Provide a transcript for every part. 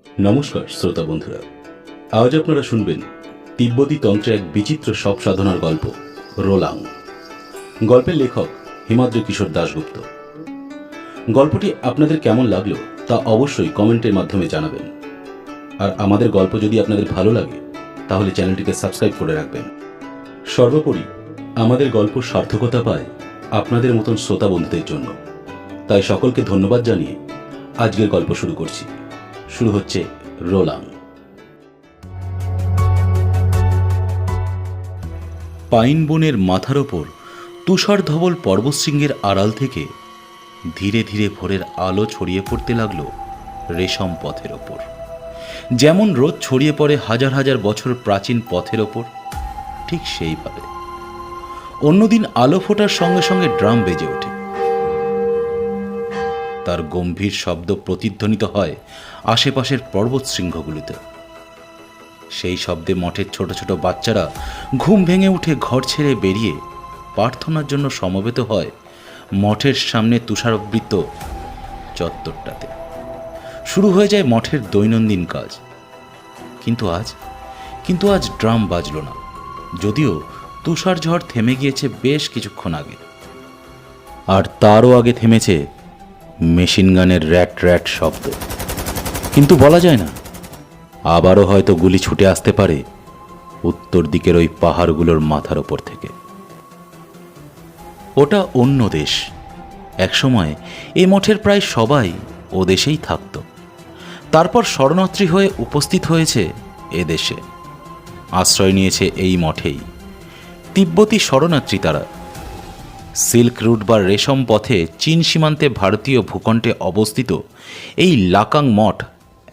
নমস্কার শ্রোতা বন্ধুরা, আজ আপনারা শুনবেন তিব্বতী তন্ত্রে এক বিচিত্র সব সাধনার গল্প রোলাং। গল্পের লেখক হিমাদ্রি কিশোর দাশগুপ্ত। গল্পটি আপনাদের কেমন লাগলো তা অবশ্যই কমেন্টের মাধ্যমে জানাবেন। আর আমাদের গল্প যদি আপনাদের ভালো লাগে তাহলে চ্যানেলটিকে সাবস্ক্রাইব করে রাখবেন। সর্বোপরি আমাদের গল্প সার্থকতা পায় আপনাদের মতন শ্রোতা বন্ধুদের জন্য। তাই সকলকে ধন্যবাদ জানিয়ে আজকের গল্প শুরু করছি। শুরু হচ্ছে রোলাং। পাইন বনের মাথার ওপর তুষার ধবল পর্বতশৃঙ্গের আড়াল থেকে ধীরে ধীরে ভোরের আলো ছড়িয়ে পড়তে লাগলো রেশম পথের ওপর। যেমন রোদ ছড়িয়ে পড়ে হাজার হাজার বছর প্রাচীন পথের ওপর, ঠিক সেইভাবে অন্যদিন আলো ফোটার সঙ্গে সঙ্গে ড্রাম বেজে ওঠে। তার গম্ভীর শব্দ প্রতিধ্বনিত হয় আশেপাশের পর্বত শৃঙ্গগুলিতে। সেই শব্দে মঠের ছোট ছোট বাচ্চারা ঘুম ভেঙে উঠে ঘর ছেড়ে বেরিয়ে প্রার্থনার জন্য সমবেত হয় মঠের সামনে তুষারাবৃত চত্বরটাতে। শুরু হয়ে যায় মঠের দৈনন্দিন কাজ। কিন্তু আজ ড্রাম বাজল না, যদিও তুষার ঝড় থেমে গিয়েছে বেশ কিছুক্ষণ আগে। আর তারও আগে থেমেছে মেশিন গানের র্যাট র্যাট শব্দ। কিন্তু বলা যায় না, আবারও হয়তো গুলি ছুটে আসতে পারে উত্তর দিকের ওই পাহাড়গুলোর মাথার ওপর থেকে। ওটা অন্য দেশ। একসময় এ মঠের প্রায় সবাই ও দেশেই থাকত। তারপর শরণার্থী হয়ে উপস্থিত হয়েছে এ দেশে, আশ্রয় নিয়েছে এই মঠেই। তিব্বতী শরণার্থী তারা। সিল্ক রুট বা রেশম পথে চীন সীমান্তে ভারতীয় ভূখণ্ডে অবস্থিত এই লাকাং মঠ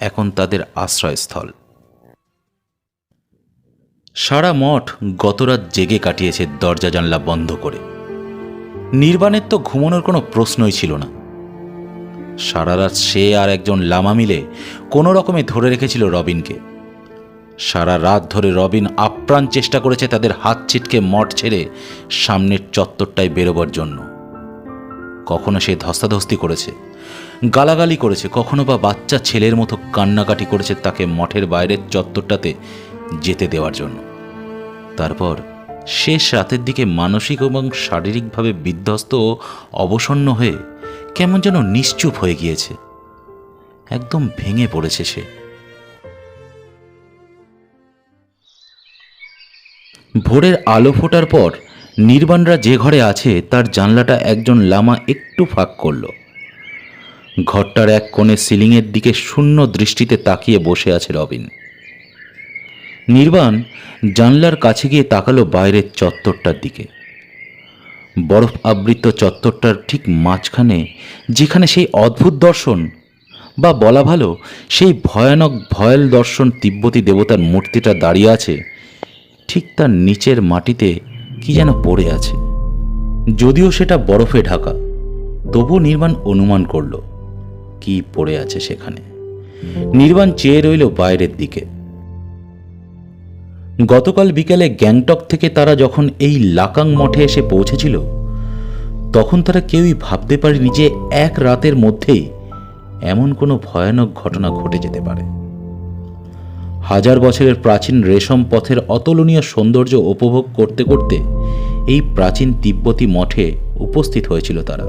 এখন তাদের আশ্রয়স্থল। সারা মঠ গতরাত জেগে কাটিয়েছে দরজা জানলা বন্ধ করে। নির্বাণের তো ঘুমানোর কোনো প্রশ্নই ছিল না। সারা রাত সে আর একজন লামা মিলে কোনো রকমে ধরে রেখেছিল রবিনকে। সারা রাত ধরে রবিন আপ্রাণ চেষ্টা করেছে তাদের হাত ছিটকে মঠ ছেড়ে সামনের চত্বরটায় বেরোবার জন্য। কখনো সে ধস্তাধস্তি করেছে, গালাগালি করেছে, কখনো বা বাচ্চা ছেলের মতো কান্নাকাটি করেছে তাকে মঠের বাইরের চত্বরটাতে যেতে দেওয়ার জন্য। তারপর শেষ রাতের দিকে মানসিক এবং শারীরিকভাবে বিধ্বস্ত ও অবসন্ন হয়ে কেমন যেন নিশ্চুপ হয়ে গিয়েছে। একদম ভেঙে পড়েছে সে। ভোরের আলো ফোটার পর নির্বাণরা যে ঘরে আছে তার জানলাটা একজন লামা একটু ফাঁক করল। ঘরটার এক কোণে সিলিংয়ের দিকে শূন্য দৃষ্টিতে তাকিয়ে বসে আছে রবিন। নির্বাণ জানলার কাছে গিয়ে তাকালো বাইরের চত্বরটার দিকে। বরফ আবৃত চত্বরটার ঠিক মাঝখানে যেখানে সেই অদ্ভুত দর্শন, বা বলা ভালো সেই ভয়ানক ভয়াল দর্শন তিব্বতী দেবতার মূর্তিটা দাঁড়িয়ে আছে, ঠিক তার নিচের মাটিতে কি যেন পড়ে আছে। যদিও সেটা বরফে ঢাকা, তবু নির্বাণ অনুমান করল কি পড়ে আছে সেখানে। নির্বাণ চেয়ে রইল বাইরের দিকে। গতকাল বিকেলে গ্যাংটক থেকে তারা যখন এই লাকাং মঠে এসে পৌঁছেছিল, তখন তারা কেউই ভাবতে পারেনি যে এক রাতের মধ্যেই এমন কোনো ভয়ানক ঘটনা ঘটে যেতে পারে। হাজার বছরের প্রাচীন রেশম পথের অতুলনীয় সৌন্দর্য উপভোগ করতে করতে এই প্রাচীন তিব্বতী মঠে উপস্থিত হয়েছিল তারা।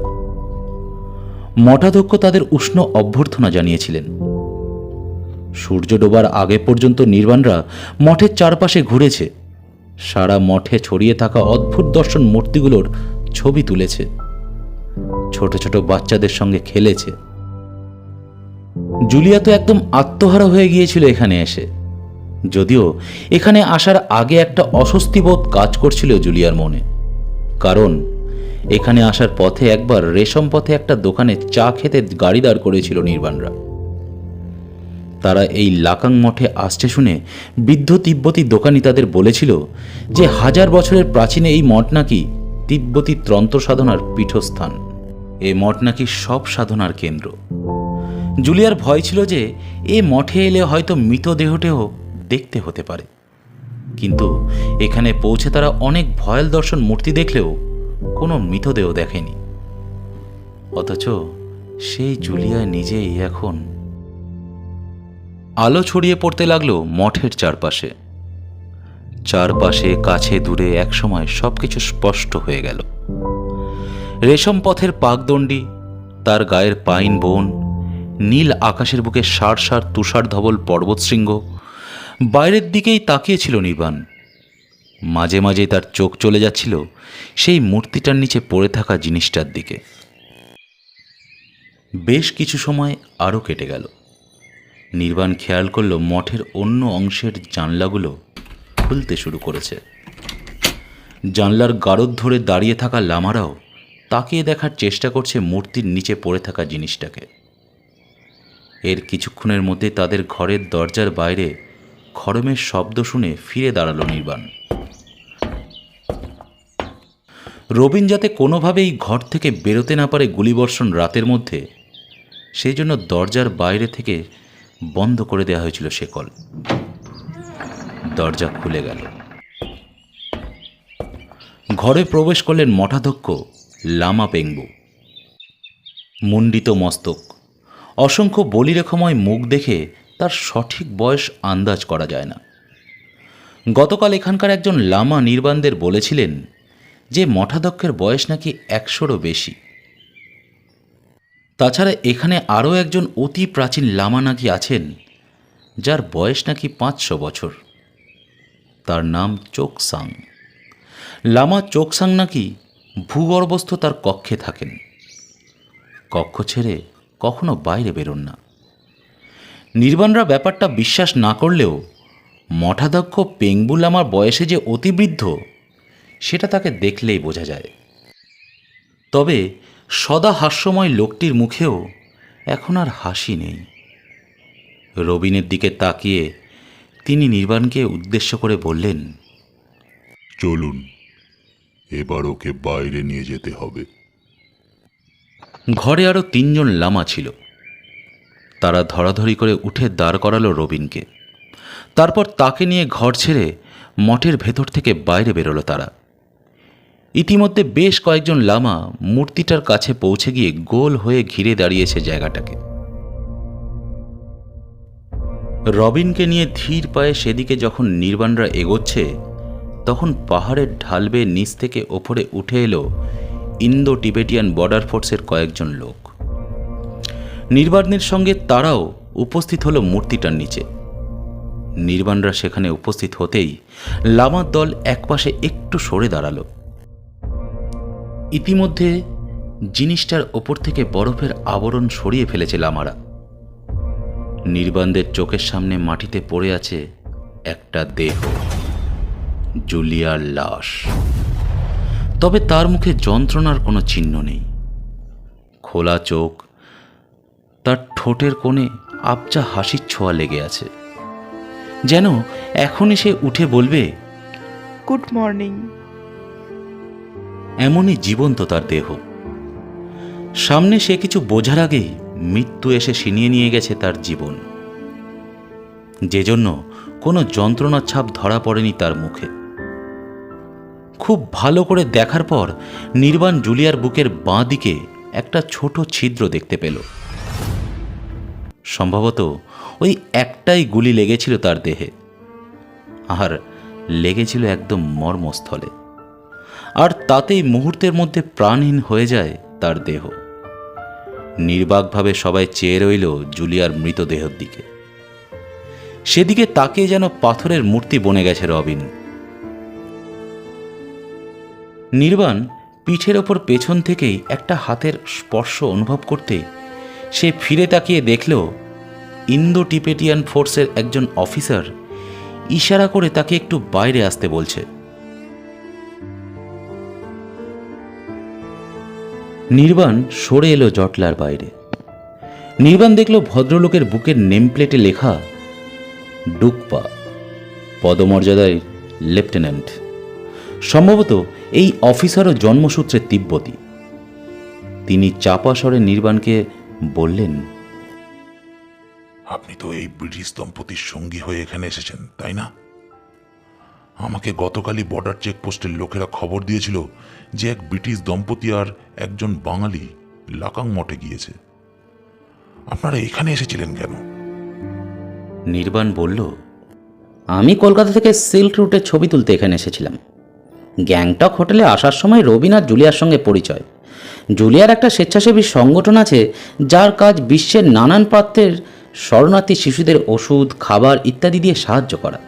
মঠাধ্যক্ষ তাদের উষ্ণ অভ্যর্থনা জানিয়েছিলেন। সূর্য ডোবার আগে পর্যন্ত নির্বাণরা মঠের চারপাশে ঘুরেছে। সারা মঠে ছড়িয়ে থাকা অদ্ভুত দর্শন মূর্তিগুলোর ছবি তুলেছে, ছোট ছোট বাচ্চাদের সঙ্গে খেলেছে। জুলিয়া তো একদম আত্মহারা হয়ে গিয়েছিল এখানে এসে। যদিও এখানে আসার আগে একটা অস্বস্তিবোধ কাজ করছিল জুলিয়ার মনে, কারণ এখানে আসার পথে একবার রেশম পথে একটা দোকানে চা খেতে গাড়ি দাঁড় করেছিল নির্বাণরা। তারা এই লাকাং মঠে আসছে শুনে বৃদ্ধ তিব্বতী দোকানি তাদের বলেছিল যে হাজার বছরের প্রাচীন এই মঠ নাকি তিব্বতী তন্ত্র সাধনার পীঠস্থান। এই মঠ নাকি সব সাধনার কেন্দ্র। জুলিয়ার ভয় ছিল যে এ মঠে এলে হয়তো মৃতদেহটেও দেখতে হতে পারে। কিন্তু এখানে পৌঁছে তারা অনেক ভয়াল দর্শন মূর্তি দেখলেও কোনো মৃতদেহ দেখেনি। অথচ সেই জুলিয়া নিজেই এখন আলো ছড়িয়ে পড়তে লাগলো মঠের চারপাশে। চারপাশে কাছে দূরে একসময় সবকিছু স্পষ্ট হয়ে গেল। রেশম পথের পাকদণ্ডী, তার গায়ের পাইন বন, নীল আকাশের বুকে সার সার তুষার ধবল পর্বতশৃঙ্গ, বাইরের দিকেই তাকিয়েছিল নির্বাণ। মাঝে মাঝে তার চোখ চলে যাচ্ছিল সেই মূর্তিটার নিচে পড়ে থাকা জিনিসটার দিকে। বেশ কিছু সময় আরও কেটে গেল। নির্বাণ খেয়াল করল মঠের অন্য অংশের জানলাগুলো খুলতে শুরু করেছে। জানলার গারদ ধরে দাঁড়িয়ে থাকা লামারাও তাকিয়ে দেখার চেষ্টা করছে মূর্তির নিচে পড়ে থাকা জিনিসটাকে। এর কিছুক্ষণের মধ্যে তাদের ঘরের দরজার বাইরে খড়মের শব্দ শুনে ফিরে দাঁড়ালো নির্বাণ। রবিন যাতে কোনোভাবেই ঘর থেকে বেরোতে না পারে গুলিবর্ষণ রাতের মধ্যে, সেই জন্য দরজার বাইরে থেকে বন্ধ করে দেওয়া হয়েছিল শেকল। দরজা খুলে গেল। ঘরে প্রবেশ করলেন মঠাধ্যক্ষ লামা পেংবু। মুন্ডিত মস্তক, অসংখ্য বলিরেখময় মুখ দেখে তার সঠিক বয়স আন্দাজ করা যায় না। গতকাল এখানকার একজন লামা নির্বাণদের বলেছিলেন যে মঠাধ্যক্ষের বয়স নাকি 100-ও বেশি। তাছাড়া এখানে আরও একজন অতি প্রাচীন লামা নাকি আছেন, যার বয়স নাকি 500 বছর। তার নাম চোকসাং। লামা চোকসাং নাকি ভূগর্ভস্থ তার কক্ষে থাকেন। কক্ষ ছেড়ে কখনো বাইরে বেরোন না। নির্বাণরা ব্যাপারটা বিশ্বাস না করলেও মঠাধ্যক্ষ পেংবু লামার বয়সে যে অতিবৃদ্ধ, সেটা তাকে দেখলেই বোঝা যায়। তবে সদা হাস্যময় লোকটির মুখেও এখন আর হাসি নেই। রবিনের দিকে তাকিয়ে তিনি নির্বাণকে উদ্দেশ্য করে বললেন, চলুন, এবার ওকে বাইরে নিয়ে যেতে হবে। ঘরে আরও 3 জন লামা ছিল। তারা ধরাধরি করে উঠে দাঁড় করালো রবিনকে। তারপর তাকে নিয়ে ঘর ছেড়ে মঠের ভেতর থেকে বাইরে বেরোলো তারা। ইতিমধ্যে বেশ কয়েকজন লামা মূর্তিটার কাছে পৌঁছে গিয়ে গোল হয়ে ঘিরে দাঁড়িয়েছে জায়গাটাকে। রবিনকে নিয়ে ধীর পায়ে সেদিকে যখন নির্বাণরা এগোচ্ছে, তখন পাহাড়ের ঢাল বেয়ে নিচ থেকে ওপরে উঠে এলো ইন্দো টিবেটিয়ান বর্ডার ফোর্সের কয়েকজন লোক। নির্বাণের সঙ্গে তারাও উপস্থিত হলো মূর্তিটার নিচে। নির্বাণরা সেখানে উপস্থিত হতেই লামার দল একপাশে একটু সরে দাঁড়ালো। ইতিমধ্যে জিনিসটার ওপর থেকে বরফের আবরণ সরিয়ে ফেলেছে লামারা। নির্বাণদের চোখের সামনে মাটিতে পড়ে আছে একটা দেহ, জুলিয়ার লাশ। তবে তার মুখে যন্ত্রণার কোনো চিহ্ন নেই। খোলা চোখ, তার ঠোঁটের কোণে আবজা হাসির ছোঁয়া লেগে আছে, যেন এখনই সে উঠে বলবে গুড মর্নিং। এমনই জীবন্ত তার দেহ। সামনে সে কিছু বোঝার আগেই মৃত্যু এসে ছিনিয়ে নিয়ে গেছে তার জীবন, যে জন্য কোনো যন্ত্রণার ছাপ ধরা পড়েনি তার মুখে। খুব ভালো করে দেখার পর নির্বাণ জুলিয়ার বুকের বাঁ দিকে একটা ছোট ছিদ্র দেখতে পেল। সম্ভবত ওই একটাই গুলি লেগেছিল তার দেহে, আর লেগেছিল একদম মর্মস্থলে। আর তাতেই মুহূর্তের মধ্যে প্রাণহীন হয়ে যায় তার দেহ। নির্বাকভাবে সবাই চেয়ে রইল জুলিয়ার মৃতদেহের দিকে। সেদিকে তাকিয়ে যেন পাথরের মূর্তি বনে গেছে রবিন। নির্বাণ পিঠের ওপর পেছন থেকেই একটা হাতের স্পর্শ অনুভব করতেই সে ফিরে তাকিয়ে দেখল ইন্দো টিবেটিয়ান ফোর্সের একজন অফিসার ইশারা করে তাকে একটু বাইরে আসতে বলছে। নির্বাণ সরে এলো জটলার বাইরে। নির্বাণ দেখল ভদ্রলোকের বুকের নেমপ্লেটে লেখা ডুকপা, পদমর্যাদায় লেফটেন্যান্ট। সম্ভবত এই অফিসারও জন্মসূত্রে তিব্বতী। তিনি চাপা স্বরে নির্বাণকে বললেন, আপনি তো এই ব্রিটিশ দম্পতির সঙ্গী হয়ে এখানে এসেছেন, তাই না? আমাকে গতকালই বর্ডার চেকপোস্টের লোকেরা খবর দিয়েছিল যে এক ব্রিটিশ দম্পতি আর একজন বাঙালি লাকাং মঠে গিয়েছে। আপনারা এখানে এসেছিলেন কেন? নির্বাণ বলল, আমি কলকাতা থেকে সিল্ক রুটের ছবি তুলতে এখানে এসেছিলাম। গ্যাংটক হোটেলে আসার সময় রবিন আর জুলিয়ার সঙ্গে পরিচয়। জুলিয়ার একটা স্বেচ্ছাসেবী সংগঠন আছে যার কাজ বিশ্বের নানান প্রান্তের শরণার্থী শিশুদের ওষুধ, খাবার ইত্যাদি দিয়ে সাহায্য করা।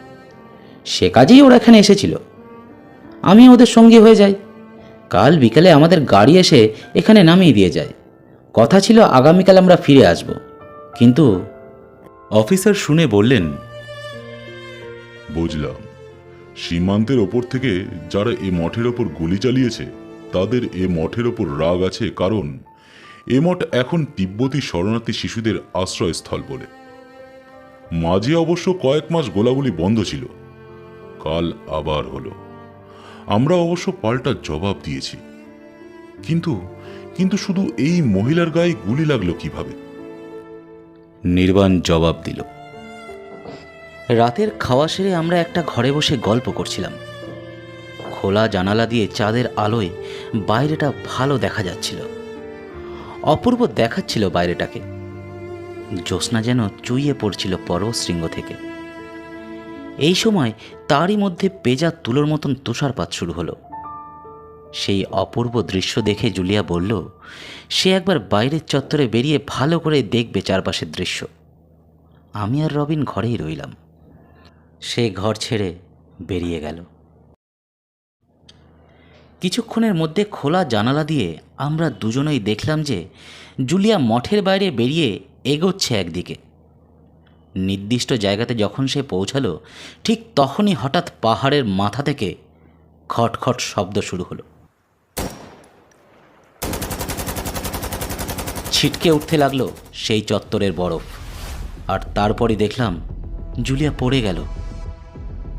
সে কাজেই ওরা এখানে এসেছিল। আমি ওদের সঙ্গী হয়ে যাই। কাল বিকেলে আমাদের গাড়ি এসে এখানে নামিয়ে দিয়ে যায়। কথা ছিল আগামীকাল আমরা ফিরে আসব, কিন্তু অফিসার শুনে বললেন, বুঝলাম। সীমান্তের ওপর থেকে যারা এ মঠের ওপর গুলি চালিয়েছে তাদের এ মঠের ওপর রাগ আছে, কারণ এ মঠ এখন তিব্বতী শরণার্থী শিশুদের আশ্রয়স্থল বলে। মাঝে অবশ্য কয়েক মাস গোলাগুলি বন্ধ ছিল, কাল আবার হলো। আমরা অবশ্য পাল্টা জবাব দিয়েছি, কিন্তু কিন্তু শুধু এই মহিলার গায়ে গুলি লাগলো কিভাবে? নির্বাণ জবাব দিল, রাতের খাওয়া সেরে আমরা একটা ঘরে বসে গল্প করছিলাম। খোলা জানালা দিয়ে চাঁদের আলোয় বাইরেটা ভালো দেখা যাচ্ছিল। অপূর্ব দেখাচ্ছিল বাইরেটাকে। জ্যোৎস্না যেন চুইয়ে পড়ছিল পর্বতশৃঙ্গ থেকে। এই সময় তারই মধ্যে পেঁজা তুলোর মতন তুষারপাত শুরু হলো। সেই অপূর্ব দৃশ্য দেখে জুলিয়া বলল সে একবার বাইরের চত্বরে বেরিয়ে ভালো করে দেখবে চারপাশের দৃশ্য। আমি আর রবিন ঘরেই রইলাম। সে ঘর ছেড়ে বেরিয়ে গেল। কিছুক্ষণের মধ্যে খোলা জানালা দিয়ে আমরা দুজনেই দেখলাম যে জুলিয়া মঠের বাইরে বেরিয়ে এগোচ্ছে একদিকে। নির্দিষ্ট জায়গাতে যখন সে পৌঁছালো, ঠিক তখনই হঠাৎ পাহাড়ের মাথা থেকে খটখট শব্দ শুরু হলো। ছিটকে উঠতে লাগলো সেই চত্বরের বরফ। আর তারপরে দেখলাম জুলিয়া পড়ে গেল।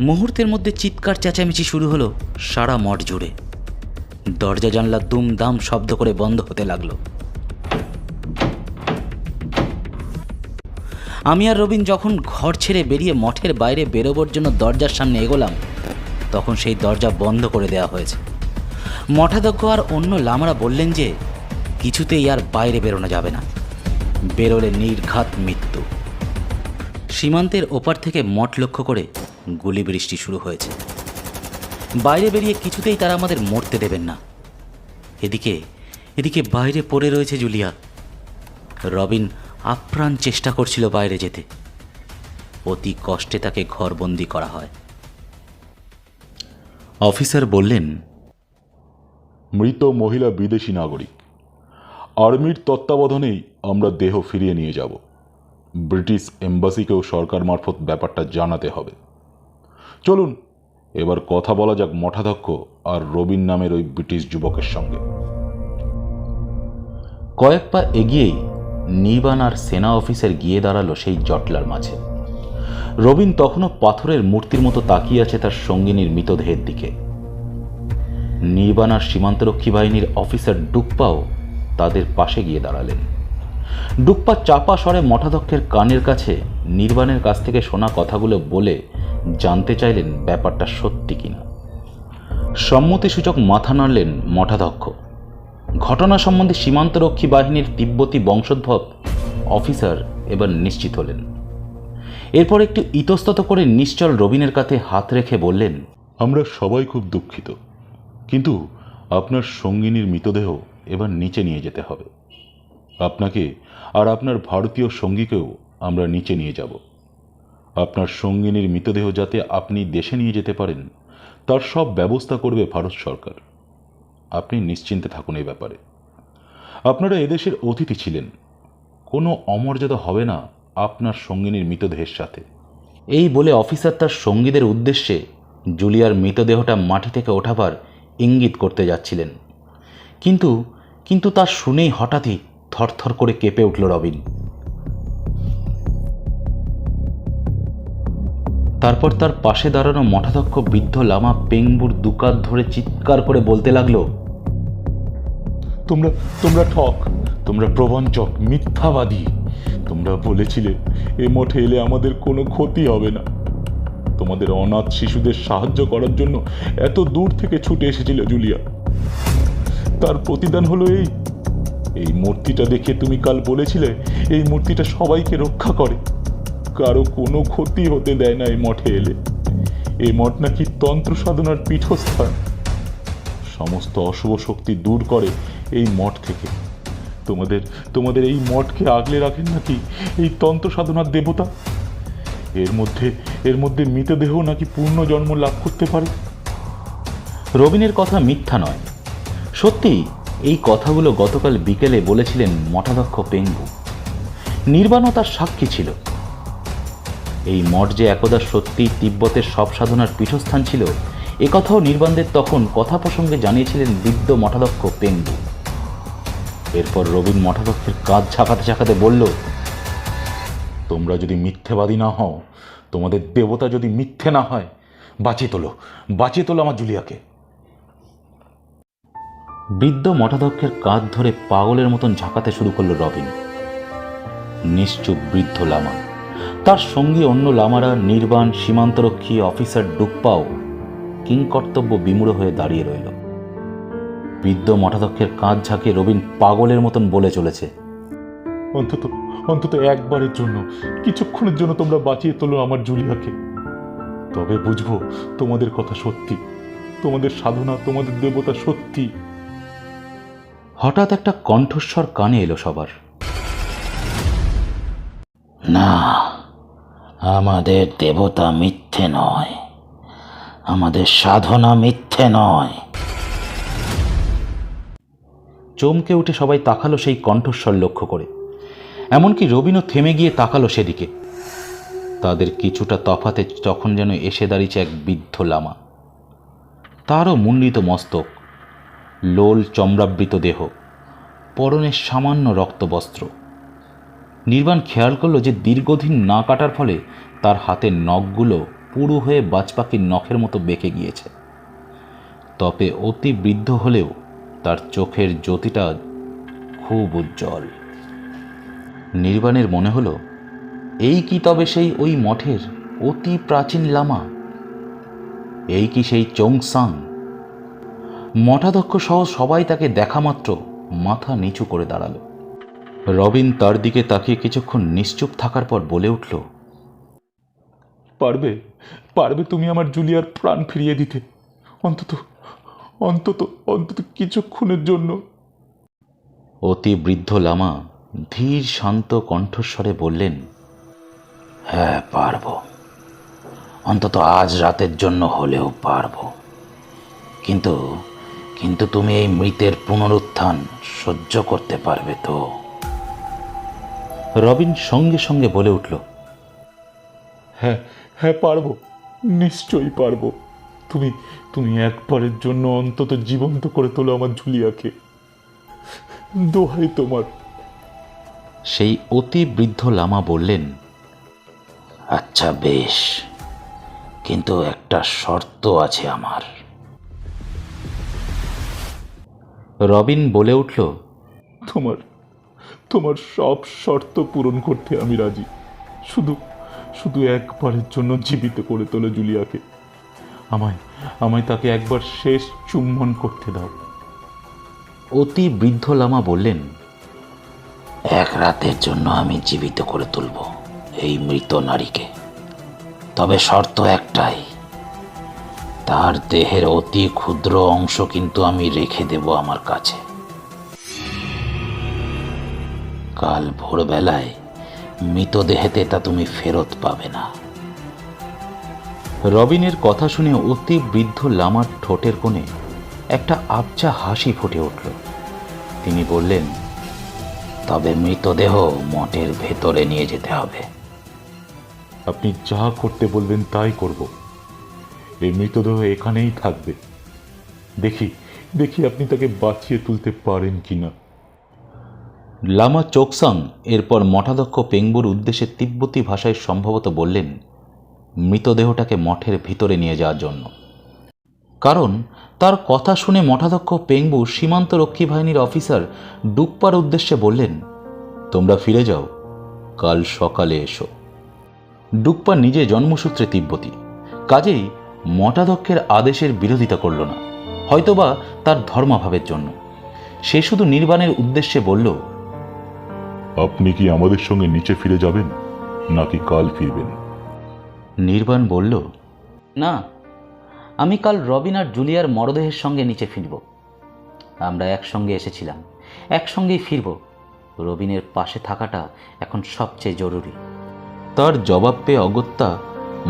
মুহূর্তের মধ্যে চিৎকার চেঁচামেচি শুরু হলো সারা মঠ জুড়ে। দরজা জানলা দুমদাম শব্দ করে বন্ধ হতে লাগলো। আমি আর রবিন যখন ঘর ছেড়ে বেরিয়ে মঠের বাইরে বেরোবার জন্য দরজার সামনে এগোলাম, তখন সেই দরজা বন্ধ করে দেওয়া হয়েছে। মঠাধ্যক্ষ আর অন্য লামারা বললেন যে কিছুতেই আর বাইরে বেরোনো যাবে না, বেরোলে নির্ঘাত মৃত্যু। সীমান্তের ওপার থেকে মঠ লক্ষ্য করে গুলি বৃষ্টি শুরু হয়েছে। বাইরে বেরিয়ে কিছুতেই তারা আমাদের মরতে দেবেন না। এদিকে বাইরে পড়ে রয়েছে জুলিয়া। রবিন আপ্রাণ চেষ্টা করছিল বাইরে যেতে। অতি কষ্টে তাকে ঘরবন্দি করা হয়। অফিসার বললেন, মৃত মহিলা বিদেশি নাগরিক। আর্মির তত্ত্বাবধানেই আমরা দেহ ফিরিয়ে নিয়ে যাব। ব্রিটিশ এম্বাসিকেও সরকার মারফত ব্যাপারটা জানাতে হবে। চলুন এবার কথা বলা যাক মঠাধ্যক্ষ আর রবিন নামের ওই ব্রিটিশ যুবকের সঙ্গে। কয়েক পা এগিয়েই নির্বাণ আর সেনা অফিসার গিয়ে দাঁড়ালো সেই জটলার মাঝে। রবিন তখনও পাথরের মূর্তির মতো তাকিয়ে আছে তার সঙ্গিনীর মৃতদেহের দিকে। নির্বাণ আর সীমান্তরক্ষী বাহিনীর অফিসার ডুকপাও তাদের পাশে গিয়ে দাঁড়ালেন। ডুকপা চাপা স্বরে মঠাধ্যক্ষের কানের কাছে নির্বাণের কাছ থেকে শোনা কথাগুলো বলে জানতে চাইলেন ব্যাপারটা সত্যি কিনা। সম্মতিসূচক মাথা নাড়লেন মঠাধ্যক্ষ। ঘটনা সম্বন্ধে সীমান্তরক্ষী বাহিনীর তিব্বতী বংশোদ্ভব অফিসার এবার নিশ্চিত হলেন। এরপর একটু ইতস্তত করে নিশ্চল রবিনের কাঁধে হাত রেখে বললেন, আমরা সবাই খুব দুঃখিত, কিন্তু আপনার সঙ্গিনীর মৃতদেহ এবার নিচে নিয়ে যেতে হবে। আপনাকে আর আপনার ভারতীয় সঙ্গীকেও আমরা নিচে নিয়ে যাব। আপনার সঙ্গিনীর মৃতদেহ যাতে আপনি দেশে নিয়ে যেতে পারেন তার সব ব্যবস্থা করবে ভারত সরকার। আপনি নিশ্চিন্তে থাকুন এই ব্যাপারে। আপনারা এদেশের অতিথি ছিলেন, কোনো অমর্যাদা হবে না আপনার সঙ্গিনীর মৃতদেহের সাথে। এই বলে অফিসার তার সঙ্গীদের উদ্দেশ্যে জুলিয়ার মৃতদেহটা মাটি থেকে ওঠাবার ইঙ্গিত করতে যাচ্ছিলেন, কিন্তু তা শুনেই হঠাৎই থরথর করে কেঁপে উঠল রবিন। তারপর তার পাশে দাঁড়ানো মঠাধ্যক্ষ বৃদ্ধ লামা পেংবুর দুকাত ধরে চিৎকার করে বলতে লাগলো, তোমরা ঠক, তোমরা প্রবঞ্চক, মিথ্যাবাদী। তোমরা বলেছিলে এ মঠে এলে আমাদের কোনো ক্ষতি হবে না। তোমাদের অনাথ শিশুদের সাহায্য করার জন্য এত দূর থেকে ছুটে এসেছিল জুলিয়া। তার প্রতিদান হলো এই মূর্তিটা দেখে তুমি কাল বলেছিলে এই মূর্তিটা সবাইকে রক্ষা করে। কারো কোনো ক্ষতি হতে দেয় না এই মঠে এলে। এই মঠ নাকি তন্ত্র সাধনার পীঠস্থান। সমস্ত অশুভ শক্তি দূর করে এই মঠ থেকে। তোমাদের এই মঠকে আগলে রাখেন নাকি এই তন্ত্র সাধনার দেবতা। এর মধ্যে মৃতদেহ নাকি পূর্ণ জন্ম লাভ করতে পারে। রবিনের কথা মিথ্যা নয়, সত্যি এই কথাগুলো গতকাল বিকেলে বলেছিলেন মঠাধ্যক্ষ পেঙ্গু। নির্বাণও তার সাক্ষী ছিল। এই মঠ যে একদা সত্যি তিব্বতের সব সাধনার পীঠস্থান ছিল, একথাও নির্বাণদের তখন কথা প্রসঙ্গে জানিয়েছিলেন বৃদ্ধ মঠাধ্যক্ষ পেঙ্গু। এরপর রবিন মঠাধ্যক্ষের কাঁধ ঝাঁকাতে ঝাঁকাতে বলল, তোমরা যদি মিথ্যেবাদী না হও, তোমাদের দেবতা যদি মিথ্যে না হয়, বাঁচিয়ে তোলো আমার জুলিয়াকে। বৃদ্ধ মঠাধ্যক্ষের কাঁধ ধরে পাগলের মতন ঝাঁকাতে শুরু করল রবিন। নিশ্চুপ বৃদ্ধ লামা, তার সঙ্গে অন্য লামারা, নির্বাণ, সীমান্তরক্ষী অফিসার ডুকপাও কিংকর্তব্য বিমূঢ় হয়ে দাঁড়িয়ে রইল। বৃদ্ধ মঠাধ্যক্ষের কাঁধ ঝাঁকিয়ে রবিন পাগলের মতন বলে চলেছে, অন্তত একবারের জন্য, কিছুক্ষণের জন্য তোমরা বাঁচিয়ে তোলো আমার জুলিয়াকে। তবে বুঝবো তোমাদের কথা সত্যি, তোমাদের সাধনা, তোমাদের দেবতা সত্যি। হঠাৎ একটা কণ্ঠস্বর কানে এলো সবার। না, আমাদের দেবতা মিথ্যে নয়, আমাদের সাধনা মিথ্যে নয়। চমকে উঠে সবাই তাকালো সেই কণ্ঠস্বর লক্ষ্য করে। এমনকি রবিনও থেমে গিয়ে তাকালো সেদিকে। তাদের কিছুটা তফাতে তখন যেন এসে দাঁড়িয়েছে এক বৃদ্ধ লামা। তারও মুন্ডিত মস্তক, লোল চমড়াবৃত দেহ, পরনে সামান্য রক্তবস্ত্র। নির্বাণ খেয়াল করল যে দীর্ঘদিন না কাটার ফলে তার হাতের নখগুলো পুরু হয়ে বাজপাখির নখের মতো বেঁকে গিয়েছে। তবে অতি বৃদ্ধ হলেও তার চোখের জ্যোতিটা খুব উজ্জ্বল। নির্বাণের মনে হলো, এই কি তবে সেই ওই মঠের অতি প্রাচীন লামা? এই কি সেই চোংসাং? মঠাধ্যক্ষ সহ সবাই তাকে দেখা মাত্র মাথা নিচু করে দাঁড়ালো। রবিন তার দিকে তাকিয়ে কিছুক্ষণ নিশ্চুপ থাকার পর বলে উঠল, পারবে তুমি আমার জুলিয়ার প্রাণ ফিরিয়ে দিতে, অন্তত কিছুক্ষণের জন্য। অতি বৃদ্ধ লামা ধীর শান্ত কণ্ঠস্বরে বললেন, হ্যাঁ পারবো, অন্তত আজ রাতের জন্য হলেও পারবো। কিন্তু তুমি এই মৃতের পুনরুত্থান সহ্য করতে পারবে তো? রবিন সঙ্গে সঙ্গে বলে উঠল, হ্যাঁ পারবো, নিশ্চয়ই পারবো। তুমি একবারের জন্য অন্তত জীবন্ত করে তোলো আমার জুলিয়াকে, দোহাই তোমার। সেই অতি বৃদ্ধ লামা বললেন, আচ্ছা বেশ, কিন্তু একটা শর্ত আছে আমার। রবিন বলে উঠল, তোমার সব শর্ত পূরণ করতে আমি রাজি। শুধু একবারের জন্য জীবিত করে তোলো জুলিয়াকে। আমায় তাকে একবার শেষ চুম্বন করতে দাও। অতি বৃদ্ধ লামা বললেন, এক রাতের জন্য আমি জীবিত করে তুলব এই মৃত নারীকে, তবে শর্ত একটাই, তার দেহের অতি ক্ষুদ্র অংশ কিন্তু আমি রেখে দেব আমার কাছে। কাল ভোরবেলায় মৃতদেহেতে তা তুমি ফেরত পাবে না। রবিনের কথা শুনে অতি বৃদ্ধ লামার ঠোঁটের কোণে একটা আবছা হাসি ফুটে উঠল। তিনি বললেন, তবে মৃতদেহ মঠের ভেতরে নিয়ে যেতে হবে। আপনি যা করতে বলবেন তাই করব। এই মৃতদেহ এখানেই থাকবে। দেখি আপনি তাকে বাঁচিয়ে তুলতে পারেন কিনা। লামা চোকসাং এরপর মঠাধ্যক্ষ পেঙ্গুর উদ্দেশ্যে তিব্বতী ভাষায় সম্ভবত বললেন মৃতদেহটাকে মঠের ভিতরে নিয়ে যাওয়ার জন্য। কারণ তার কথা শুনে মঠাধ্যক্ষ পেঙ্গু সীমান্তরক্ষী বাহিনীর অফিসার ডুকপার উদ্দেশ্যে বললেন, তোমরা ফিরে যাও, কাল সকালে এসো। ডুকপা নিজে জন্মসূত্রে তিব্বতী, কাজেই মঠাধ্যক্ষের আদেশের বিরোধিতা করল না, হয়তোবা তার ধর্মাভাবের জন্য। সে শুধু নির্বাণের উদ্দেশ্যে বলল, আপনি কি আমাদের সঙ্গে নিচে ফিরে যাবেন? নাকি কাল ফিরবেন? নির্বাণ বলল, না, আমি কাল রবিন আর জুলিয়ার মরদেহের সঙ্গে নিচে ফিরব। আমরা একসঙ্গে এসেছিলাম, একসঙ্গেই ফিরব। রবিনের পাশে থাকাটা এখন সবচেয়ে জরুরি। তার জবাব পেয়ে অগত্যা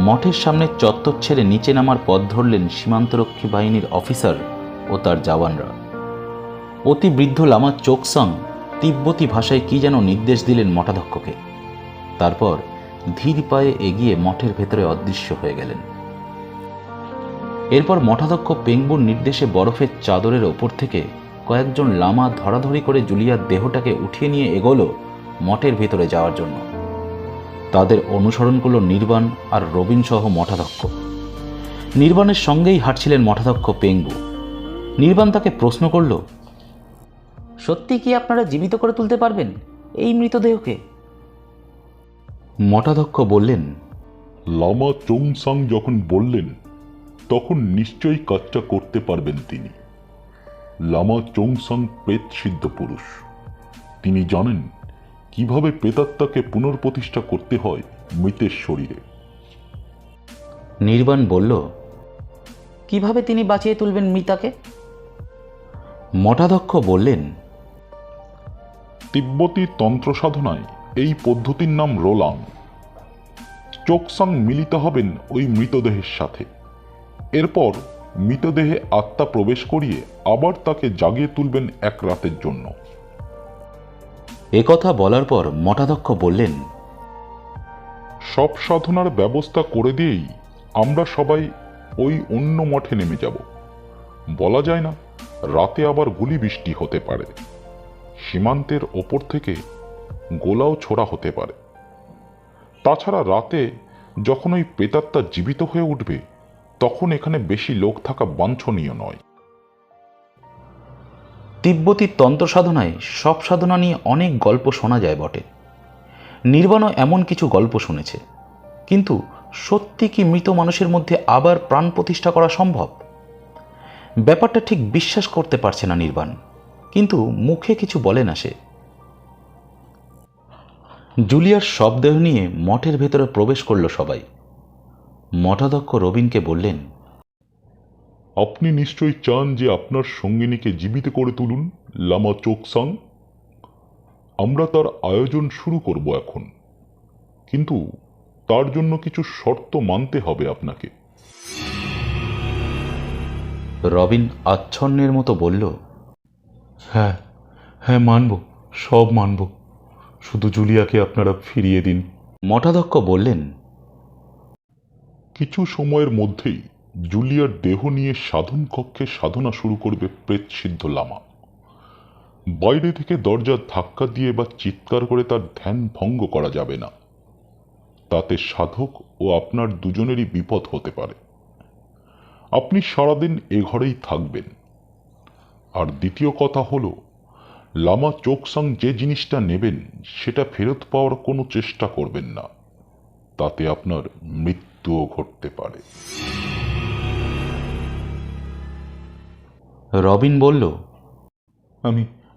মঠের সামনে চত্বর ছেড়ে নিচে নামার পথ ধরলেন সীমান্তরক্ষী বাহিনীর অফিসার ও তার জওয়ানরা। অতি বৃদ্ধ লামা চোকসাং তিব্বতী ভাষায় কি যেন নির্দেশ দিলেন মঠাধ্যক্ষকে। তারপর ধীর পায়ে এগিয়ে মঠের ভেতরে অদৃশ্য হয়ে গেলেন। এরপর মঠাধ্যক্ষ পেংবুর নির্দেশে বরফের চাদরের ওপর থেকে কয়েকজন লামা ধরাধরি করে জুলিয়ার দেহটাকে উঠিয়ে নিয়ে এগোলো মঠের ভেতরে যাওয়ার জন্য। তাদের অনুসরণ করল নির্বাণ আর রবিন সহ মঠাধ্যক্ষ। নির্বাণের সঙ্গেই হাঁটছিলেন মঠাধ্যক্ষ পেংবু। নির্বাণ তাকে প্রশ্ন করল, সত্যি কি আপনারা জীবিত করে তুলতে পারবেন এই মৃতদেহকে? মঠাধ্যক্ষ বললেন, লামা চোংসাং যখন বললেন তখন নিশ্চয়ই কাজটা করতে পারবেন তিনি। লামা চোংসাং প্রেত সিদ্ধ পুরুষ। তিনি জানেন কিভাবে প্রেতাত্মাকে পুনর্প্রতিষ্ঠা করতে হয় মৃতের শরীরে। নির্বাণ বলল, কিভাবে তিনি বাঁচিয়ে তুলবেন মৃতাকে? মঠাধ্যক্ষ বললেন, তিব্বতী তন্ত্র সাধনায় এই পদ্ধতির নাম রোলাং। চোকসাং মিলিত হবেন ওই মৃতদেহের সাথে। এরপর মৃতদেহে আত্মা প্রবেশ করিয়ে আবার তাকে জাগিয়ে তুলবেন এক রাতের জন্য। একথা বলার পর মঠাধ্যক্ষ বললেন, সব সাধনার ব্যবস্থা করে দিয়েই আমরা সবাই ওই অন্য মঠে নেমে যাব। বলা যায় না, রাতে আবার গুলি বৃষ্টি হতে পারে। সীমান্তের ওপর থেকে গোলাও ছোড়া হতে পারে। তাছাড়া রাতে যখন ওই প্রেতাত্মা জীবিত হয়ে উঠবে তখন এখানে বেশি লোক থাকা বাঞ্ছনীয় নয়। তিব্বতী তন্ত্র সাধনায় সব সাধনা নিয়ে অনেক গল্প শোনা যায় বটে। নির্বাণও এমন কিছু গল্প শুনেছে। কিন্তু সত্যি কি মৃত মানুষের মধ্যে আবার প্রাণ প্রতিষ্ঠা করা সম্ভব? ব্যাপারটা ঠিক বিশ্বাস করতে পারছে না নির্বাণ, কিন্তু মুখে কিছু বলে না সে। জুলিয়ার শবদেহ নিয়ে মঠের ভেতরে প্রবেশ করল সবাই। মঠাধ্যক্ষ রবিনকে বললেন, আপনি নিশ্চয়ই চান যে আপনার সঙ্গিনীকে জীবিত করে তুলুন, লামা চোকসাং। আমরা তার আয়োজন শুরু করব এখন, কিন্তু তার জন্য কিছু শর্ত মানতে হবে আপনাকে। রবিন আচ্ছন্নের মতো বলল, হ্যাঁ হ্যাঁ, মানব, সব মানব, শুধু জুলিয়াকে আপনারা ফিরিয়ে দিন। মঠাধ্যক্ষ বললেন, কিছু সময়ের মধ্যেই জুলিয়ার দেহ নিয়ে সাধন কক্ষে সাধনা শুরু করবে প্রেতসিদ্ধ লামা। বাইরে থেকে দরজা ধাক্কা দিয়ে বা চিৎকার করে তার ধ্যান ভঙ্গ করা যাবে না। তাতে সাধক ও আপনার দুজনেরই বিপদ হতে পারে। আপনি সারাদিন এ ঘরেই থাকবেন। আর দ্বিতীয় কথা হলো, লামা চোকসাং যে জিনিসটা নেবেন সেটা ফেরত পাওয়ার কোনো চেষ্টা করবেন না। তাতে আপনার মৃত্যুও ঘটতে পারে। রবিন বলল,